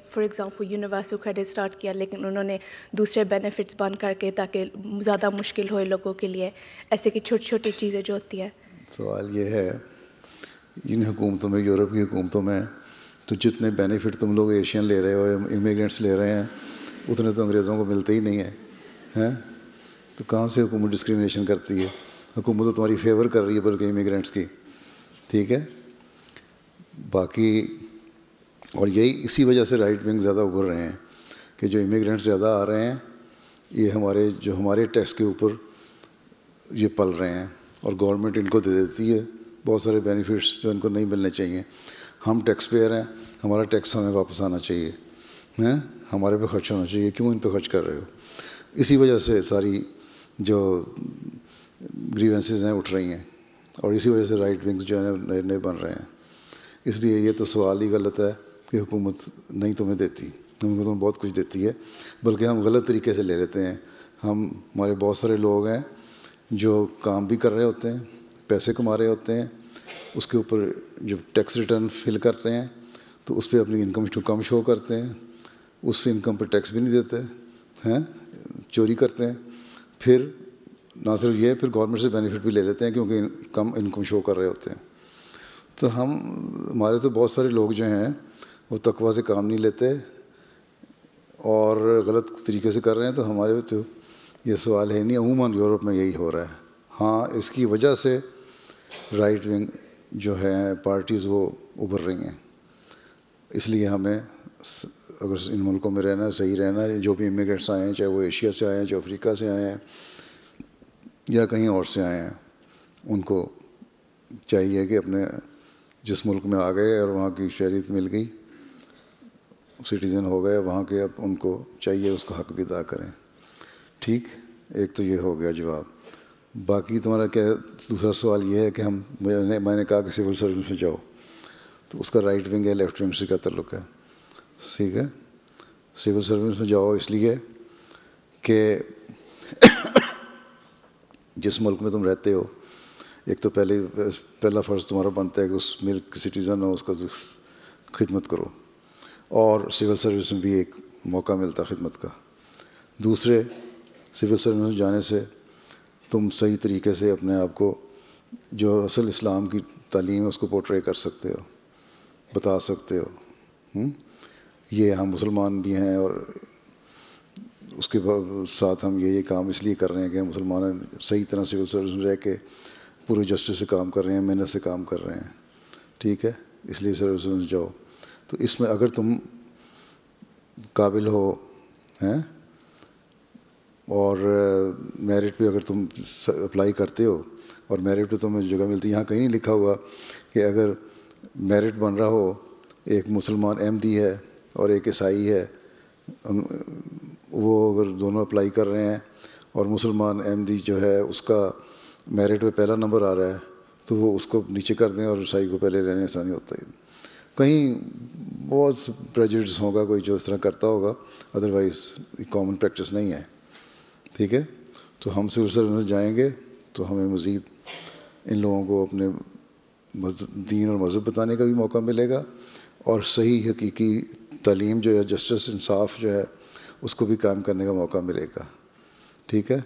یونیورسل کریڈٹ اسٹارٹ کیا لیکن انہوں نے دوسرے بینیفٹس بند کر کے تاکہ زیادہ مشکل ہوئے لوگوں کے لیے, ایسے کی چھوٹی چھوٹی چیزیں جو ہوتی ہے. سوال یہ ہے, ان حکومتوں میں, یورپ کی حکومتوں میں, تو جتنے بینیفٹ تم لوگ ایشین لے رہے ہو, امیگرینٹس لے رہے ہیں, اتنے تو انگریزوں کو ملتے ہی نہیں ہیں. تو کہاں سے حکومت ڈسکریمنیشن کرتی ہے؟ حکومت تو تمہاری فیور کر رہی ہے بلکہ امیگرینٹس کی. ٹھیک ہے, باقی اور اسی وجہ سے رائٹ ونگ زیادہ ابھر رہے ہیں کہ جو امیگرینٹ زیادہ آ رہے ہیں یہ ہمارے ٹیکس کے اوپر یہ پل رہے ہیں, اور گورنمنٹ ان کو دے دیتی ہے بہت سارے بینیفٹس جو ان کو نہیں ملنے چاہیے. ہم ٹیکس پیئر ہیں, ہمارا ٹیکس ہمیں واپس آنا چاہیے, ہمارے پہ خرچ ہونا چاہیے, کیوں ان پہ خرچ کر رہے ہو؟ اسی وجہ سے ساری جو گریونسز ہیں اٹھ رہی ہیں, اور اسی وجہ سے رائٹ ونگز جو ہے نئے بن رہے ہیں. اس لیے یہ تو سوال ہی غلط ہے کہ حکومت نہیں تمہیں دیتی. حکومت تمہیں بہت کچھ دیتی ہے, بلکہ ہم غلط طریقے سے لے لیتے ہیں. ہمارے بہت سارے لوگ ہیں جو کام بھی کر رہے ہوتے ہیں, پیسے کما رہے ہوتے ہیں, اس کے اوپر جب ٹیکس ریٹرن فل کرتے ہیں تو اس پہ اپنی انکم کم شو کرتے ہیں, اس انکم پہ ٹیکس بھی نہیں دیتے ہیں, چوری کرتے ہیں. پھر نہ صرف یہ, پھر گورنمنٹ سے بینیفٹ بھی لے لیتے ہیں کیونکہ کم انکم شو کر رہے ہوتے ہیں. تو ہمارے تو بہت سارے لوگ جو ہیں وہ تقویٰ سے کام نہیں لیتے اور غلط طریقے سے کر رہے ہیں. تو ہمارے تو یہ سوال ہے نہیں, عموماً یورپ میں یہی ہو رہا ہے. ہاں, اس کی وجہ سے رائٹ ونگ جو ہے پارٹیز وہ ابھر رہی ہیں. اس لیے ہمیں اگر ان ملکوں میں رہنا ہے, صحیح رہنا ہے, جو بھی امیگرینٹس آئے ہیں, چاہے وہ ایشیا سے آئے ہیں, چاہے افریقہ سے آئے ہیں یا کہیں اور سے آئے ہیں, ان کو چاہیے کہ اپنے جس ملک میں آ گئے اور وہاں کی شہریت مل گئی, سٹیزن ہو گئے وہاں کے, اب ان کو چاہیے اس کا حق بھی ادا کریں. ٹھیک, ایک تو یہ ہو گیا جواب. باقی تمہارا کیا دوسرا سوال یہ ہے کہ میں نے کہا کہ سول سروس میں جاؤ, تو اس کا رائٹ ونگ ہے لیفٹ ونگ سے کیا تعلق ہے؟ ٹھیک ہے, سول سروس میں جاؤ اس لیے کہ جس ملک میں تم رہتے ہو, ایک تو پہلا فرض تمہارا بنتا ہے کہ اس ملک کے سٹیزن ہو, اس کا خدمت کرو, اور سول سروس میں بھی ایک موقع ملتا خدمت کا. دوسرے, سول سروس میں جانے سے تم صحیح طریقے سے اپنے آپ کو جو اصل اسلام کی تعلیم ہے اس کو پورٹرے کر سکتے ہو, بتا سکتے ہو. یہ ہم مسلمان بھی ہیں اور اس کے ساتھ ہم یہ کام اس لیے کر رہے ہیں کہ مسلمان صحیح طرح سول سروس میں رہ کے پورے جسٹس سے کام کر رہے ہیں, محنت سے کام کر رہے ہیں. ٹھیک ہے, اس لیے سروس میں جاؤ. تو اس میں اگر تم قابل ہو ہیں اور میرٹ پہ اگر تم اپلائی کرتے ہو اور میرٹ پہ تمہیں جگہ ملتی ہے, یہاں کہیں نہیں لکھا ہوا کہ اگر میرٹ بن رہا ہو, ایک مسلمان MD ہے اور ایک عیسائی ہے, وہ اگر دونوں اپلائی کر رہے ہیں اور مسلمان MD جو ہے اس کا میرٹ پہ پہلا نمبر آ رہا ہے تو وہ اس کو نیچے کر دیں اور عیسائی کو پہلے لینے ایسا نہیں ہوتا ہے. کہیں بہت پریجوڈس ہوگا کوئی جو اس طرح کرتا ہوگا, ادروائز کامن پریکٹس نہیں ہے. ٹھیک ہے, تو ہم سول سروس جائیں گے تو ہمیں مزید ان لوگوں کو اپنے دین اور مذہب بتانے کا بھی موقع ملے گا، اور صحیح حقیقی تعلیم جو ہے، جسٹس، انصاف جو ہے، اس کو بھی قائم کرنے کا موقع ملے گا. ٹھیک ہے،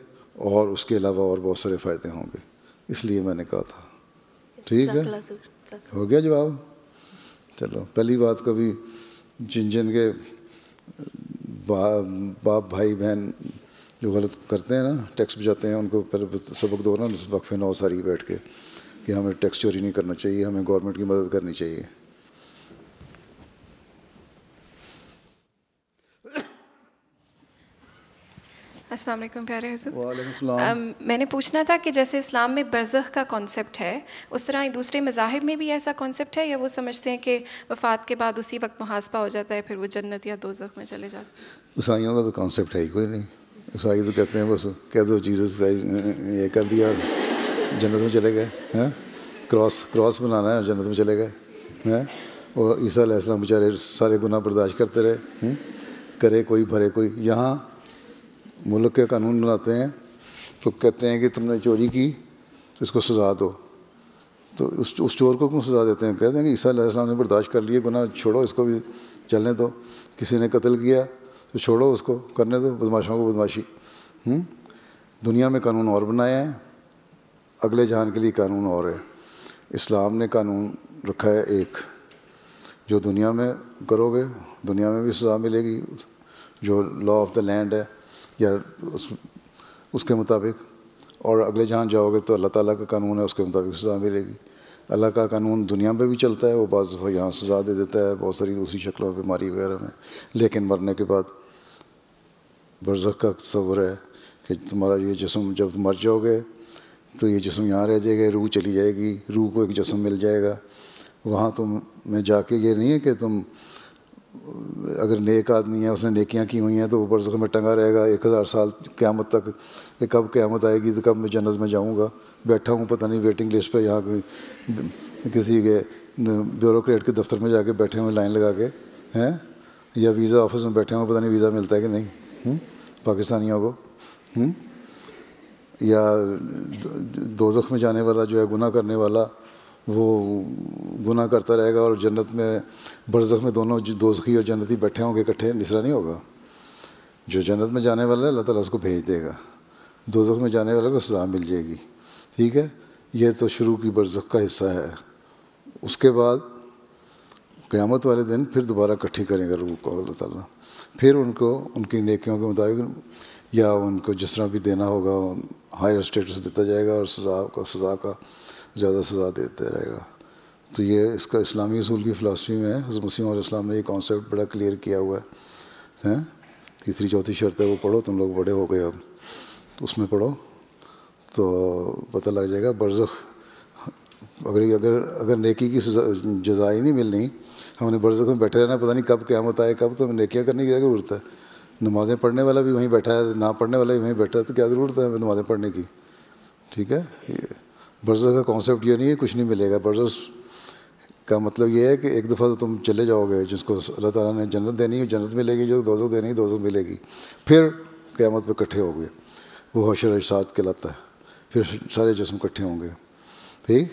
اور اس کے علاوہ اور بہت سارے فائدے ہوں گے، اس لیے میں نے کہا تھا. ٹھیک ہے، ہو گیا جواب؟ چلو، پہلی بات کبھی جن کے باپ بھائی بہن جو غلط کرتے ہیں نا، ٹیکس بچاتے ہیں، ان کو پہلے سبق دو نا وقفے 9 ساری بیٹھ کے کہ ہمیں ٹیکس چوری نہیں کرنا چاہیے، ہمیں گورنمنٹ کی مدد کرنی چاہیے. السلام علیکم پیارے حضور. وعلیکم السلام. میں نے پوچھنا تھا کہ جیسے اسلام میں برزخ کا کانسیپٹ ہے، اس طرح دوسرے مذاہب میں بھی ایسا کانسیپٹ ہے، یا وہ سمجھتے ہیں کہ وفات کے بعد اسی وقت محاسبہ ہو جاتا ہے، پھر وہ جنت یا دوزخ میں چلے جاتے ہیں؟ عیسائیوں کا تو کانسیپٹ ہے ہی کوئی نہیں. عیسائی تو کہتے ہیں بس کہہ دو جیزس یہ کر دیا اور جنت میں چلے گئے. کراس بنانا ہے اور جنت میں چلے گئے. وہ عیسیٰ علیہ السلام بیچارے سارے گناہ برداشت کرتے رہے، کرے کوئی بھرے کوئی. یہاں ملک کے قانون بناتے ہیں تو کہتے ہیں کہ تم نے چوری کی تو اس کو سزا دو. تو اس چور کو کیوں سزا دیتے ہیں؟ کہتے ہیں کہ عیسیٰ علیہ السلام نے برداشت کر لیے گناہ، چھوڑو اس کو بھی چلنے دو. کسی نے قتل کیا تو چھوڑو اس کو کرنے دو، بدماشوں کو بدماشی. دنیا میں قانون اور بنائے ہیں، اگلے جہان کے لیے قانون اور ہے. اسلام نے قانون رکھا ہے ایک، جو دنیا میں کرو گے دنیا میں بھی سزا ملے گی، جو لا آف دا لینڈ ہے یا اس کے مطابق، اور اگلے جہاں جاؤ گے تو اللہ تعالیٰ کا قانون ہے، اس کے مطابق سزا ملے گی. اللہ کا قانون دنیا میں بھی چلتا ہے، وہ بعض دفعہ یہاں سزا دے دیتا ہے بہت ساری دوسری شکلوں، بیماری وغیرہ میں، لیکن مرنے کے بعد برزخ کا تصور ہے کہ تمہارا یہ جسم جب مر جاؤ گے تو یہ جسم یہاں رہ جائے گا، روح چلی جائے گی، روح کو ایک جسم مل جائے گا. وہاں تم میں جا کے یہ نہیں ہے کہ تم اگر نیک آدمی ہے، اس نے نیکیاں کی ہوئی ہیں تو وہ برزخ میں ٹنگا رہے گا 1000 سال قیامت تک، کہ کب قیامت آئے گی تو کب میں جنت میں جاؤں گا. بیٹھا ہوں پتہ نہیں ویٹنگ لسٹ پہ، یہاں کوئی کسی کے بیوروکریٹ کے دفتر میں جا کے بیٹھے ہوئے لائن لگا کے ہیں، یا ویزا آفس میں بیٹھے ہوئے، پتہ نہیں ویزا ملتا ہے کہ نہیں پاکستانیوں کو. یا دوزخ میں جانے والا جو ہے گناہ کرنے والا، وہ گناہ کرتا رہے گا اور جنت میں برزخ میں دونوں دوزخی اور جنتی بیٹھے ہوں گے اکٹھے، نسرا نہیں ہوگا. جو جنت میں جانے والا ہے اللہ تعالیٰ اس کو بھیج دے گا، دوزخ میں جانے والے کو سزا مل جائے گی. ٹھیک ہے، یہ تو شروع کی برزخ کا حصہ ہے. اس کے بعد قیامت والے دن پھر دوبارہ اکٹھی کریں گے روح کو اللہ تعالیٰ، پھر ان کو ان کی نیکیوں کے مطابق یا ان کو جس طرح بھی دینا ہوگا ہائر اسٹیٹس دیتا جائے گا، اور سزا کا زیادہ سزا دیتے رہے گا. تو یہ اس کا اسلامی اصول کی فلاسفی میں ہے. حضرت مسیح علیہ السلام نے یہ کانسیپٹ بڑا کلیئر کیا ہوا ہے. تیسری چوتھی شرط ہے وہ پڑھو، تم لوگ بڑے ہو گئے اب، اس میں پڑھو تو پتہ لگ جائے گا. برزخ اگر نیکی کی جزا ہی نہیں ملنی، ہم نے برزخ میں بیٹھے رہنا، پتہ نہیں کب قیامت آئے کب، تو ہمیں نیکیاں کرنے کی کیا ضرورت ہے؟ نمازیں پڑھنے والا بھی وہیں بیٹھا ہے، نہ پڑھنے والا بھی وہیں بیٹھا ہے، تو کیا ضرورت ہے ہمیں نمازیں پڑھنے کی؟ ٹھیک ہے، برزخ کا کانسیپٹ یہ نہیں ہے کچھ نہیں ملے گا. برزخ کا مطلب یہ ہے کہ ایک دفعہ تو تم چلے جاؤ گے، جس کو اللہ تعالیٰ نے جنت دینی ہے جنت ملے گی، جو دوزخ دینی ہے دوزخ ملے گی. پھر قیامت پہ اکٹھے ہو گئے، وہ حشر اجساد کہلاتا ہے، پھر سارے جسم اکٹھے ہوں گے. ٹھیک،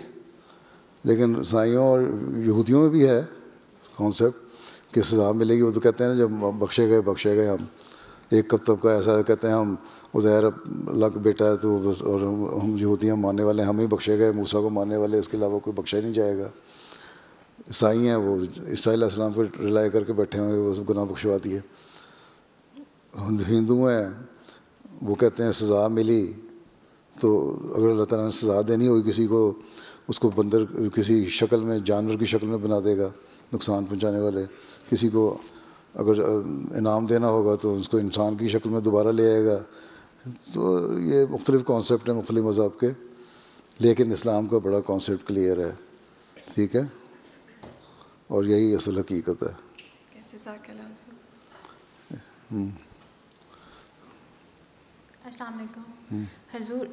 لیکن عیسائیوں اور یہودیوں میں بھی ہے کانسیپٹ کہ سزا ملے گی. وہ تو کہتے ہیں نا جب بخشے گئے ہم. ایک طبقہ ایسا کہتے ہیں ہم عزیر اللہ کا بیٹا ہے تو بس، اور ہم یہودیاں ماننے والے ہیں، ہم ہی بخشے گئے، موسیٰ کو ماننے والے، اس کے علاوہ کوئی بخشا ہی نہیں جائے گا. عیسائی ہیں وہ عیسیٰ علیہ السلام پر رلائے کر کے بیٹھے ہوئے، وہ گناہ بخشوا دیے. ہندو ہیں وہ کہتے ہیں سزا ملی تو اگر اللہ تعالیٰ نے سزا دینی ہوئی کسی کو، اس کو بندر کسی شکل میں جانور کی شکل میں بنا دے گا نقصان پہنچانے والے. کسی کو اگر انعام دینا ہوگا تو اس کو انسان کی شکل میں دوبارہ لے آئے گا. تو یہ مختلف کانسیپٹ ہیں مختلف مذہب کے، لیکن اسلام کا بڑا کانسیپٹ کلیئر ہے. ٹھیک ہے، اور یہی اصل حقیقت ہے. السلام علیکم حضور.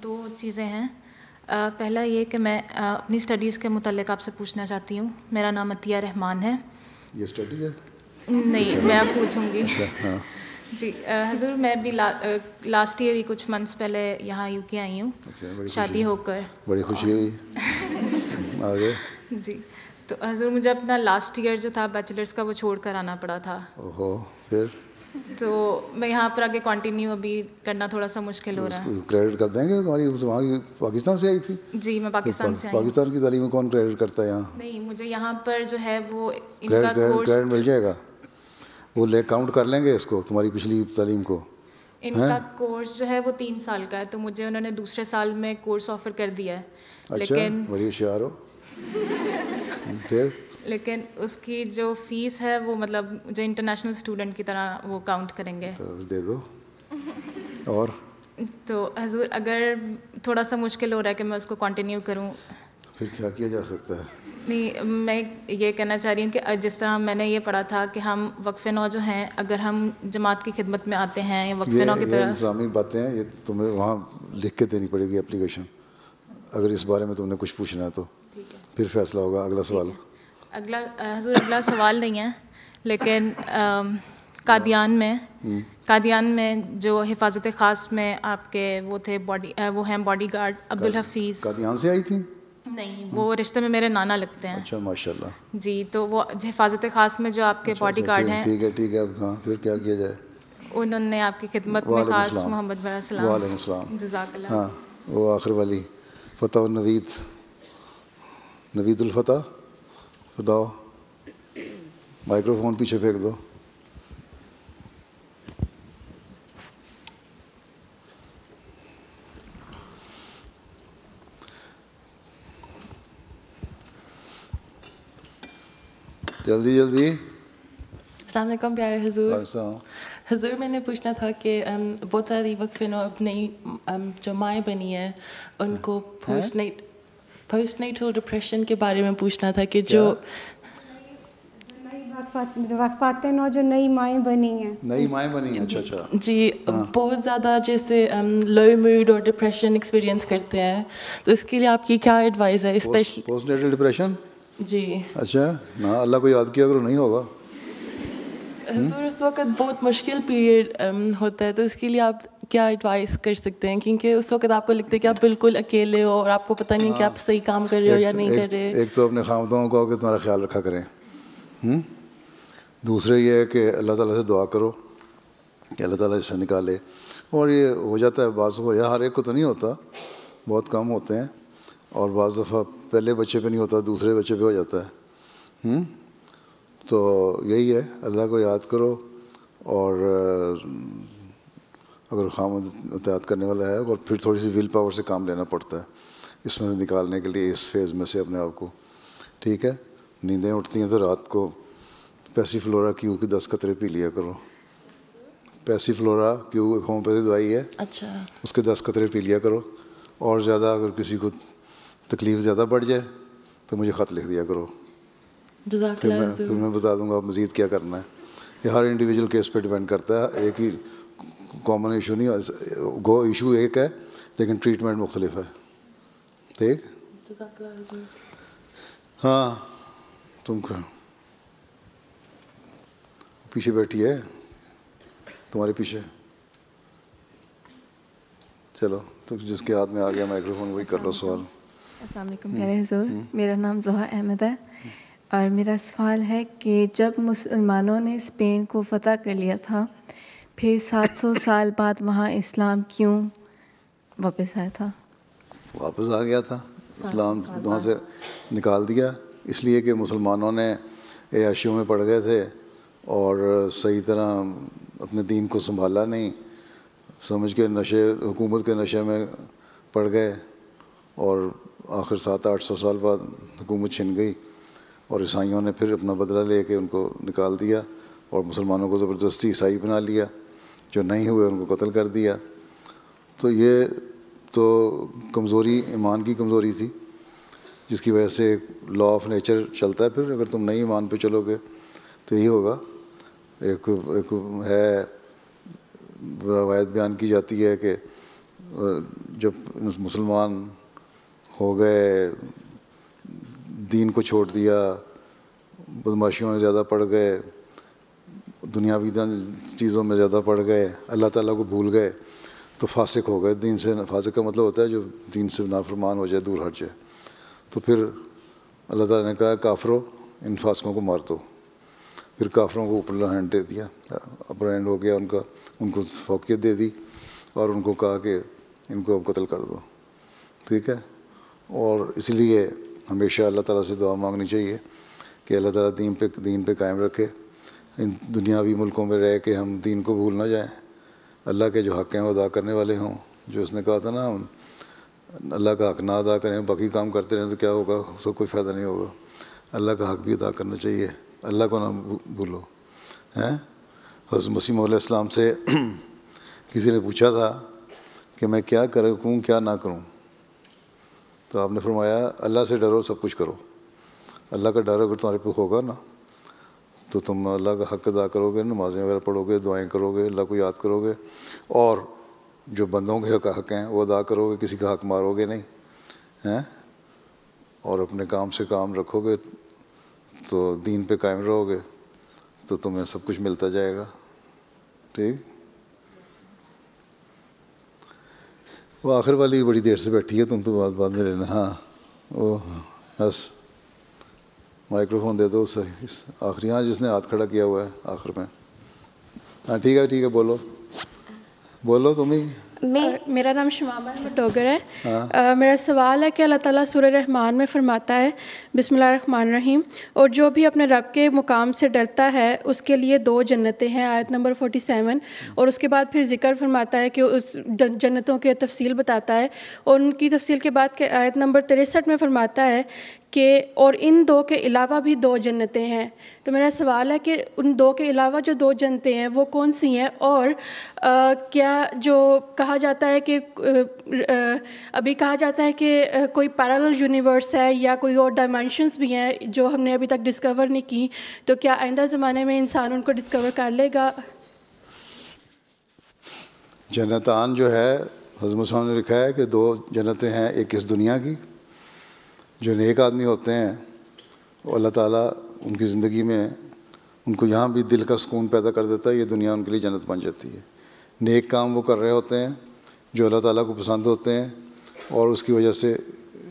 2 چیزیں ہیں. پہلا یہ کہ میں اپنی اسٹڈیز کے متعلق آپ سے پوچھنا چاہتی ہوں. میرا نام عطیہ رحمان ہے. یہ اسٹڈی ہے؟ نہیں، میں اب پوچھوں گی. جی حضور میں بھی لاسٹ ایئر ہی کچھ منتھس پہلے یہاں یو کے آئی ہوں شادی ہو کر. بڑی خوشی ہوئی. آگے. جی تو حضور مجھے اپنا لاسٹ ایئر جو تھا بیچلرس کا وہ چھوڑ کر آنا پڑا تھا. اوہو پھر تو میں یہاں پر آگے کنٹینیو ابھی کرنا تھوڑا سا مشکل ہو رہا ہے. کریڈٹ کر دیں گے تمہاری وہاں کی پاکستان سے آئی تھی؟ جی میں پاکستان سے آئی ہوں. پاکستان کی تعلیم کون کریڈٹ کرتا ہے یہاں؟ نہیں مجھے یہاں پر جو ہے وہ ان کا کورس کریڈٹ مل جائے گا. وہ کاؤنٹ کر لیں گے اس کو تمہاری پچھلی تعلیم کو. ان کا کورس جو ہے وہ 3 سال کا ہے تو مجھے انہوں نے دوسرے سال میں کورس آفر کر دیا ہے. لیکن بڑی ہوشیار ہو. پھر لیکن اس کی جو فیس ہے وہ مطلب جو انٹرنیشنل اسٹوڈنٹ کی طرح وہ کاؤنٹ کریں گے. دے دو. اور تو حضور اگر تھوڑا سا مشکل ہو رہا ہے کہ میں اس کو کنٹینیو کروں. پھر کیا کیا جا سکتا ہے؟ نہیں میں یہ کہنا چاہ رہی ہوں کہ جس طرح میں نے یہ پڑھا تھا کہ ہم وقف نو جو ہیں اگر ہم جماعت کی خدمت میں آتے ہیں یا وقف نو کی طرح. یہ انتظامی باتیں ہیں, یہ تمہیں وہاں لکھ کے دینی پڑے گی اپلیکیشن اگر اس بارے میں تم نے کچھ پوچھنا ہے تو. پھر فیصلہ ہوگا. اگلا سوال. حضور اگلا سوال نہیں ہے لیکن قادیان میں جو حفاظت خاص میں آپ کے وہ تھے وہ ہیں باڈی گارڈ عبدالحفیظ. قادیان سے آئی تھی؟ نہیں وہ رشتے میں میرے نانا لگتے ہیں. اچھا ماشاء اللہ. جی تو وہ حفاظت خاص میں جو آپ کے باڈی گارڈ ہیں. ٹھیک ہے. ہاں پھر کیا کیا جائے؟ انہوں نے آپ کی خدمت میں خاص محمد بڑا السلام. وعلیکم السلام. جزاک اللہ. ہاں وہ آخر والی فتح نوید الفتح بتاؤ. مائکرو فون پیچھے پھینک دو. جلدی. السلام علیکم پیارے حضور. حضور میں نے پوچھنا تھا کہ بہت ساری وقف نو اپنی جو مائیں بنی ہیں ان کو پوسٹ نیٹل ڈپریشن کے بارے میں پوچھنا تھا کہ جو وقفات نو جو نئی مائیں بنی ہیں. اچھا جی بہت زیادہ جیسے لو موڈ اور ڈپریشن ایکسپیرینس کرتے ہیں تو اس کے لیے آپ کی کیا ایڈوائز ہے اسپیشلی پوسٹ نیٹل ڈپریشن؟ جی اچھا نا اللہ کو یاد کیا کرو نہیں ہوگا. حضور اس وقت بہت مشکل پیریڈ ہوتا ہے تو اس کے لیے آپ کیا ایڈوائز کر سکتے ہیں کیونکہ اس وقت آپ کو لگتا ہے کہ آپ بالکل اکیلے ہو اور آپ کو پتہ نہیں کہ آپ صحیح کام کر رہے ہو یا نہیں کر رہے. ایک تو اپنے خامدوں کو کہ تمہارا خیال رکھا کریں. دوسرے یہ ہے کہ اللہ تعالیٰ سے دعا کرو کہ اللہ تعالیٰ اسے نکالے. اور یہ ہو جاتا ہے بعض کو, یا ہر ایک کو تو نہیں ہوتا, بہت کم ہوتے ہیں, اور بعض دفعہ پہلے بچے پہ نہیں ہوتا دوسرے بچے پہ ہو جاتا ہے. تو یہی ہے اللہ کو یاد کرو, اور اگر خامد اطاعت کرنے والا ہے اور پھر تھوڑی سی ویل پاور سے کام لینا پڑتا ہے اس میں نکالنے کے لیے, اس فیز میں سے اپنے آپ کو. ٹھیک ہے, نیندیں اٹھتی ہیں تو رات کو پیسی فلورا کیو کی 10 قطرے پی لیا کرو. پیسی فلورا کیو ایک ہومیوپیتھی دوائی ہے, اچھا اس کے 10 قطرے پی لیا کرو. اور زیادہ اگر کسی کو تکلیف زیادہ بڑھ جائے تو مجھے خط لکھ دیا کرو, پھر میں بتا دوں گا آپ مزید کیا کرنا ہے. یہ ہر انڈیویجول کیس پہ ڈیپینڈ کرتا ہے, ایک ہی کامن ایشو نہیں, ایشو ایک ہے لیکن ٹریٹمنٹ مختلف ہے. ٹھیک. ہاں تم پیچھے بیٹھی ہے, تمہارے پیچھے. چلو تو جس کے ہاتھ میں آ گیا مائکرو فون وہی کر لو سوال. السلام علیکم پیارے حضور. میرا نام زہا احمد ہے اور میرا سوال ہے کہ جب مسلمانوں نے اسپین کو فتح کر لیا تھا پھر 700 سال بعد وہاں اسلام کیوں واپس آیا تھا؟ واپس آ گیا تھا اسلام, وہاں سے نکال دیا اس لیے کہ مسلمانوں نے عیاشیوں میں پڑ گئے تھے اور صحیح طرح اپنے دین کو سنبھالا نہیں, سمجھ کے حکومت کے نشے میں پڑ گئے, اور آخر 700-800 سال بعد حکومت چھن گئی اور عیسائیوں نے پھر اپنا بدلہ لے کے ان کو نکال دیا اور مسلمانوں کو زبردستی عیسائی بنا لیا, جو نہیں ہوئے ان کو قتل کر دیا. تو یہ تو کمزوری, ایمان کی کمزوری تھی جس کی وجہ سے لا آف نیچر چلتا ہے. پھر اگر تم نئی ایمان پہ چلو گے تو یہی ہوگا. ایک ہے روایت بیان کی جاتی ہے کہ جب مسلمان ہو گئے, دین کو چھوڑ دیا, بدماشیوں میں زیادہ پڑ گئے, دنیاوی چیزوں میں زیادہ پڑ گئے, اللہ تعالیٰ کو بھول گئے, تو فاسق ہو گئے دین سے. فاسق کا مطلب ہوتا ہے جو دین سے نافرمان ہو جائے, دور ہٹ جائے. تو پھر اللہ تعالیٰ نے کہا کافروں ان فاسقوں کو مار دو. پھر کافروں کو اوپر ہینڈ دے دیا, اپر ہینڈ ہو گیا ان کا, ان کو فوقیت دے دی اور ان کو کہا کہ ان کو اب قتل کر دو. ٹھیک ہے. اور اس لیے ہمیشہ اللہ تعالیٰ سے دعا مانگنی چاہیے کہ اللہ تعالیٰ دین پہ قائم رکھے. ان دنیاوی ملکوں میں رہ کے ہم دین کو بھول نہ جائیں, اللہ کے جو حق ہیں وہ ادا کرنے والے ہوں. جو اس نے کہا تھا نا, ہم اللہ کا حق نہ ادا کریں, باقی کام کرتے رہیں تو کیا ہوگا, اس کو کوئی فائدہ نہیں ہوگا. اللہ کا حق بھی ادا کرنا چاہیے, اللہ کو نہ بھولو. حضرت مسیح موعود علیہ السلام سے کسی نے پوچھا تھا کہ میں کیا کروں کیا نہ کروں, تو آپ نے فرمایا اللہ سے ڈرو, سب کچھ کرو. اللہ کا ڈر اگر تمہارے پہ ہوگا نا تو تم اللہ کا حق ادا کرو گے, نمازیں وغیرہ پڑھو گے, دعائیں کرو گے, اللہ کو یاد کرو گے, اور جو بندوں کے حق ہیں وہ ادا کرو گے, کسی کا حق مارو گے نہیں, اور اپنے کام سے کام رکھو گے, تو دین پہ قائم رہو گے, تو تمہیں سب کچھ ملتا جائے گا. ٹھیک. وہ آخر والی بڑی دیر سے بیٹھی ہے, تم تو بات بعد میں لینا. ہاں وہ بس مائکرو فون دے دو اسے, اس آخری, ہاں جس نے ہاتھ کھڑا کیا ہوا ہے آخر میں. ہاں ٹھیک ہے بولو تم ہی. میرا نام شمامہ ڈوگر ہے. میرا سوال ہے کہ اللہ تعالیٰ سورہ رحمان میں فرماتا ہے بسم اللہ الرحمن الرحیم, اور جو بھی اپنے رب کے مقام سے ڈرتا ہے اس کے لیے 2 جنتیں ہیں, آیت نمبر 47. اور اس کے بعد پھر ذکر فرماتا ہے کہ اس جنتوں کے تفصیل بتاتا ہے, اور ان کی تفصیل کے بعد کہ آیت نمبر 63 میں فرماتا ہے کہ اور ان 2 کے علاوہ بھی 2 جنتیں ہیں. تو میرا سوال ہے کہ ان 2 کے علاوہ جو 2 جنتیں ہیں وہ کون سی ہیں, اور کیا جو کہا جاتا ہے کہ ابھی کہا جاتا ہے کہ کوئی پیرالل یونیورس ہے یا کوئی اور ڈائمینشنز بھی ہیں جو ہم نے ابھی تک ڈسکور نہیں کی, تو کیا آئندہ زمانے میں انسان ان کو ڈسکور کر لے گا؟ جنتان جو ہے حضرت مسلم نے لکھا ہے کہ 2 جنتیں ہیں, ایک اس دنیا کی, جو نیک آدمی ہوتے ہیں وہ اللہ تعالیٰ ان کی زندگی میں ان کو یہاں بھی دل کا سکون پیدا کر دیتا ہے, یہ دنیا ان کے لیے جنت بن جاتی ہے. نیک کام وہ کر رہے ہوتے ہیں جو اللہ تعالیٰ کو پسند ہوتے ہیں, اور اس کی وجہ سے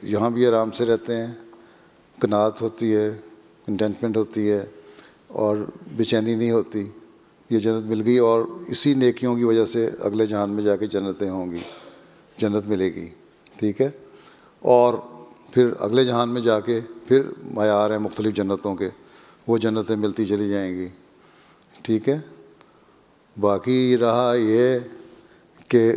یہاں بھی آرام سے رہتے ہیں, قناعت ہوتی ہے, کنٹینٹمنٹ ہوتی ہے, اور بے چینی نہیں ہوتی. یہ جنت مل گئی, اور اسی نیکیوں کی وجہ سے اگلے جہان میں جا کے جنتیں ہوں گی, جنت ملے گی. ٹھیک ہے. اور پھر اگلے جہان میں جا کے پھر معیار ہیں مختلف جنتوں کے, وہ جنتیں ملتی چلی جائیں گی. ٹھیک ہے. باقی رہا یہ کہ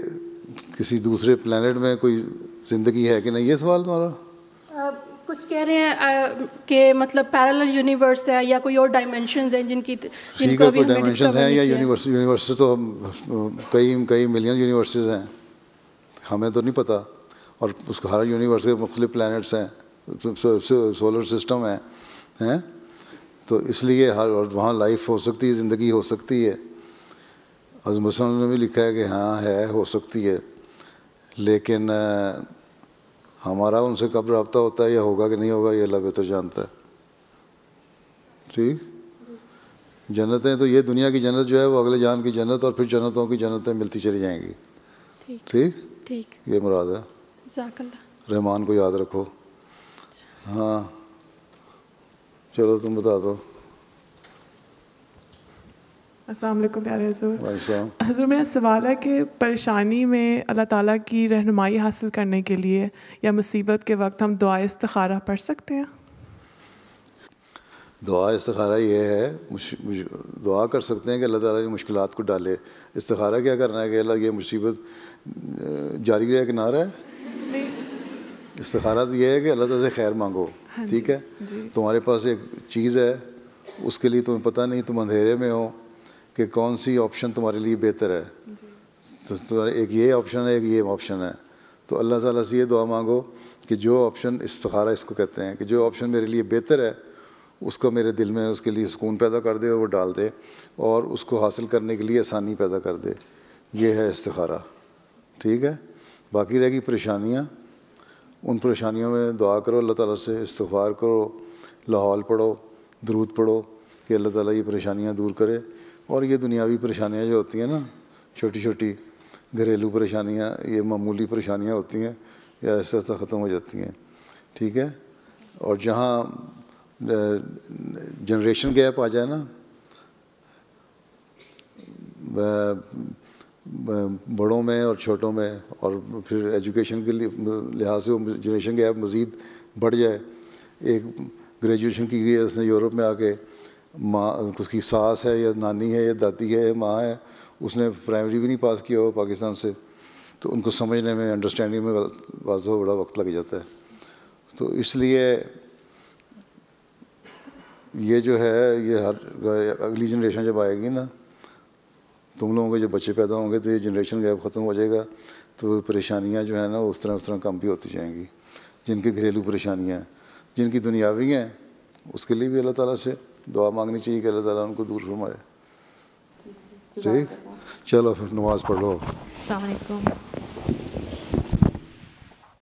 کسی دوسرے پلانٹ میں کوئی زندگی ہے کہ نہیں, یہ سوال تمہارا؟ کچھ کہہ رہے ہیں کہ مطلب پیرالل یونیورس ہے یا کوئی اور ڈائمینشنز ہیں جن کو بھی ہمیں ڈسکور ہیں, یا یونیورس تو کئی ملین یونیورسز ہیں, ہمیں تو نہیں پتہ. اور اس کا ہر یونیورس کے مختلف پلانٹس ہیں, سولر سسٹم ہیں, تو اس لیے وہاں لائف ہو سکتی ہے, زندگی ہو سکتی ہے. حضرت مسلم نے بھی لکھا ہے کہ ہاں ہے, ہو سکتی ہے, لیکن ہمارا ان سے کب رابطہ ہوتا ہے یا ہوگا کہ نہیں ہوگا یہ اللہ بہتر جانتا ہے. ٹھیک. جنتیں تو یہ دنیا کی جنت جو ہے وہ اگلے جان کی جنت, اور پھر جنتوں کی جنتیں ملتی چلی جائیں گی. ٹھیک. یہ مراد ہے. رحمان کو یاد رکھو. ہاں چلو تم بتا دو. السلام علیکم پیارے حضور. حضور میرا سوال ہے کہ پریشانی میں اللہ تعالیٰ کی رہنمائی حاصل کرنے کے لیے یا مصیبت کے وقت ہم دعا استخارہ پڑھ سکتے ہیں؟ دعا استخارہ یہ ہے, دعا کر سکتے ہیں کہ اللہ تعالیٰ کی مشکلات کو ڈالے. استخارہ کیا کرنا ہے کہ اللہ یہ مصیبت جاری رہے کہ نہ رہے. استخارہ تو یہ ہے کہ اللہ تعالیٰ سے خیر مانگو. ٹھیک ہے. تمہارے پاس ایک چیز ہے, اس کے لیے تمہیں پتہ نہیں, تم اندھیرے میں ہو کہ کون سی آپشن تمہارے لیے بہتر ہے. تو ایک یہ آپشن ہے, ایک یہ آپشن ہے. تو اللہ تعالیٰ سے یہ دعا مانگو کہ جو آپشن, استخارہ اس کو کہتے ہیں, کہ جو آپشن میرے لیے بہتر ہے اس کو میرے دل میں اس کے لیے سکون پیدا کر دے اور وہ ڈال دے, اور اس کو حاصل کرنے کے لیے آسانی پیدا کر دے. یہ ہے استخارہ. ٹھیک ہے. باقی رہ گی پریشانیاں, ان پریشانیوں میں دعا کرو اللہ تعالیٰ سے, استغفار کرو, لاحول پڑھو, درود پڑھو کہ اللہ تعالیٰ یہ پریشانیاں دور کرے, اور یہ دنیاوی پریشانیاں جو ہوتی ہیں نا، چھوٹی چھوٹی گھریلو پریشانیاں، یہ معمولی پریشانیاں ہوتی ہیں، یہ ایسے ایسے ختم ہو جاتی ہیں، ٹھیک ہے. اور جہاں جنریشن گیپ آ جائے نا، بڑوں میں اور چھوٹوں میں، اور پھر ایجوکیشن کے لحاظ سے جنریشن گیپ مزید بڑھ جائے. ایک گریجویشن کی گئی ہے اس نے یورپ میں آ کے، ماں اس کی ساس ہے یا نانی ہے یا دادی ہے یا ماں ہے، اس نے پرائمری بھی نہیں پاس کیا ہو پاکستان سے، تو ان کو سمجھنے میں، انڈرسٹینڈنگ میں بعض بڑا وقت لگ جاتا ہے. تو اس لیے یہ جو ہے، یہ اگلی جنریشن جب آئے گی نا، تم لوگوں کے جب بچے پیدا ہوں گے تو یہ جنریشن گیپ ختم ہو جائے گا. تو پریشانیاں جو ہیں نا اس طرح کم بھی ہوتی جائیں گی. جن کی گھریلو پریشانیاں ہیں، جن کی دنیاوی ہیں، اس کے لیے بھی اللہ تعالیٰ سے دعا مانگنی چاہیے کہ اللہ تعالیٰ ان کو دور فرمائے. ٹھیک، چلو پھر نماز پڑھ لو. السلام علیکم.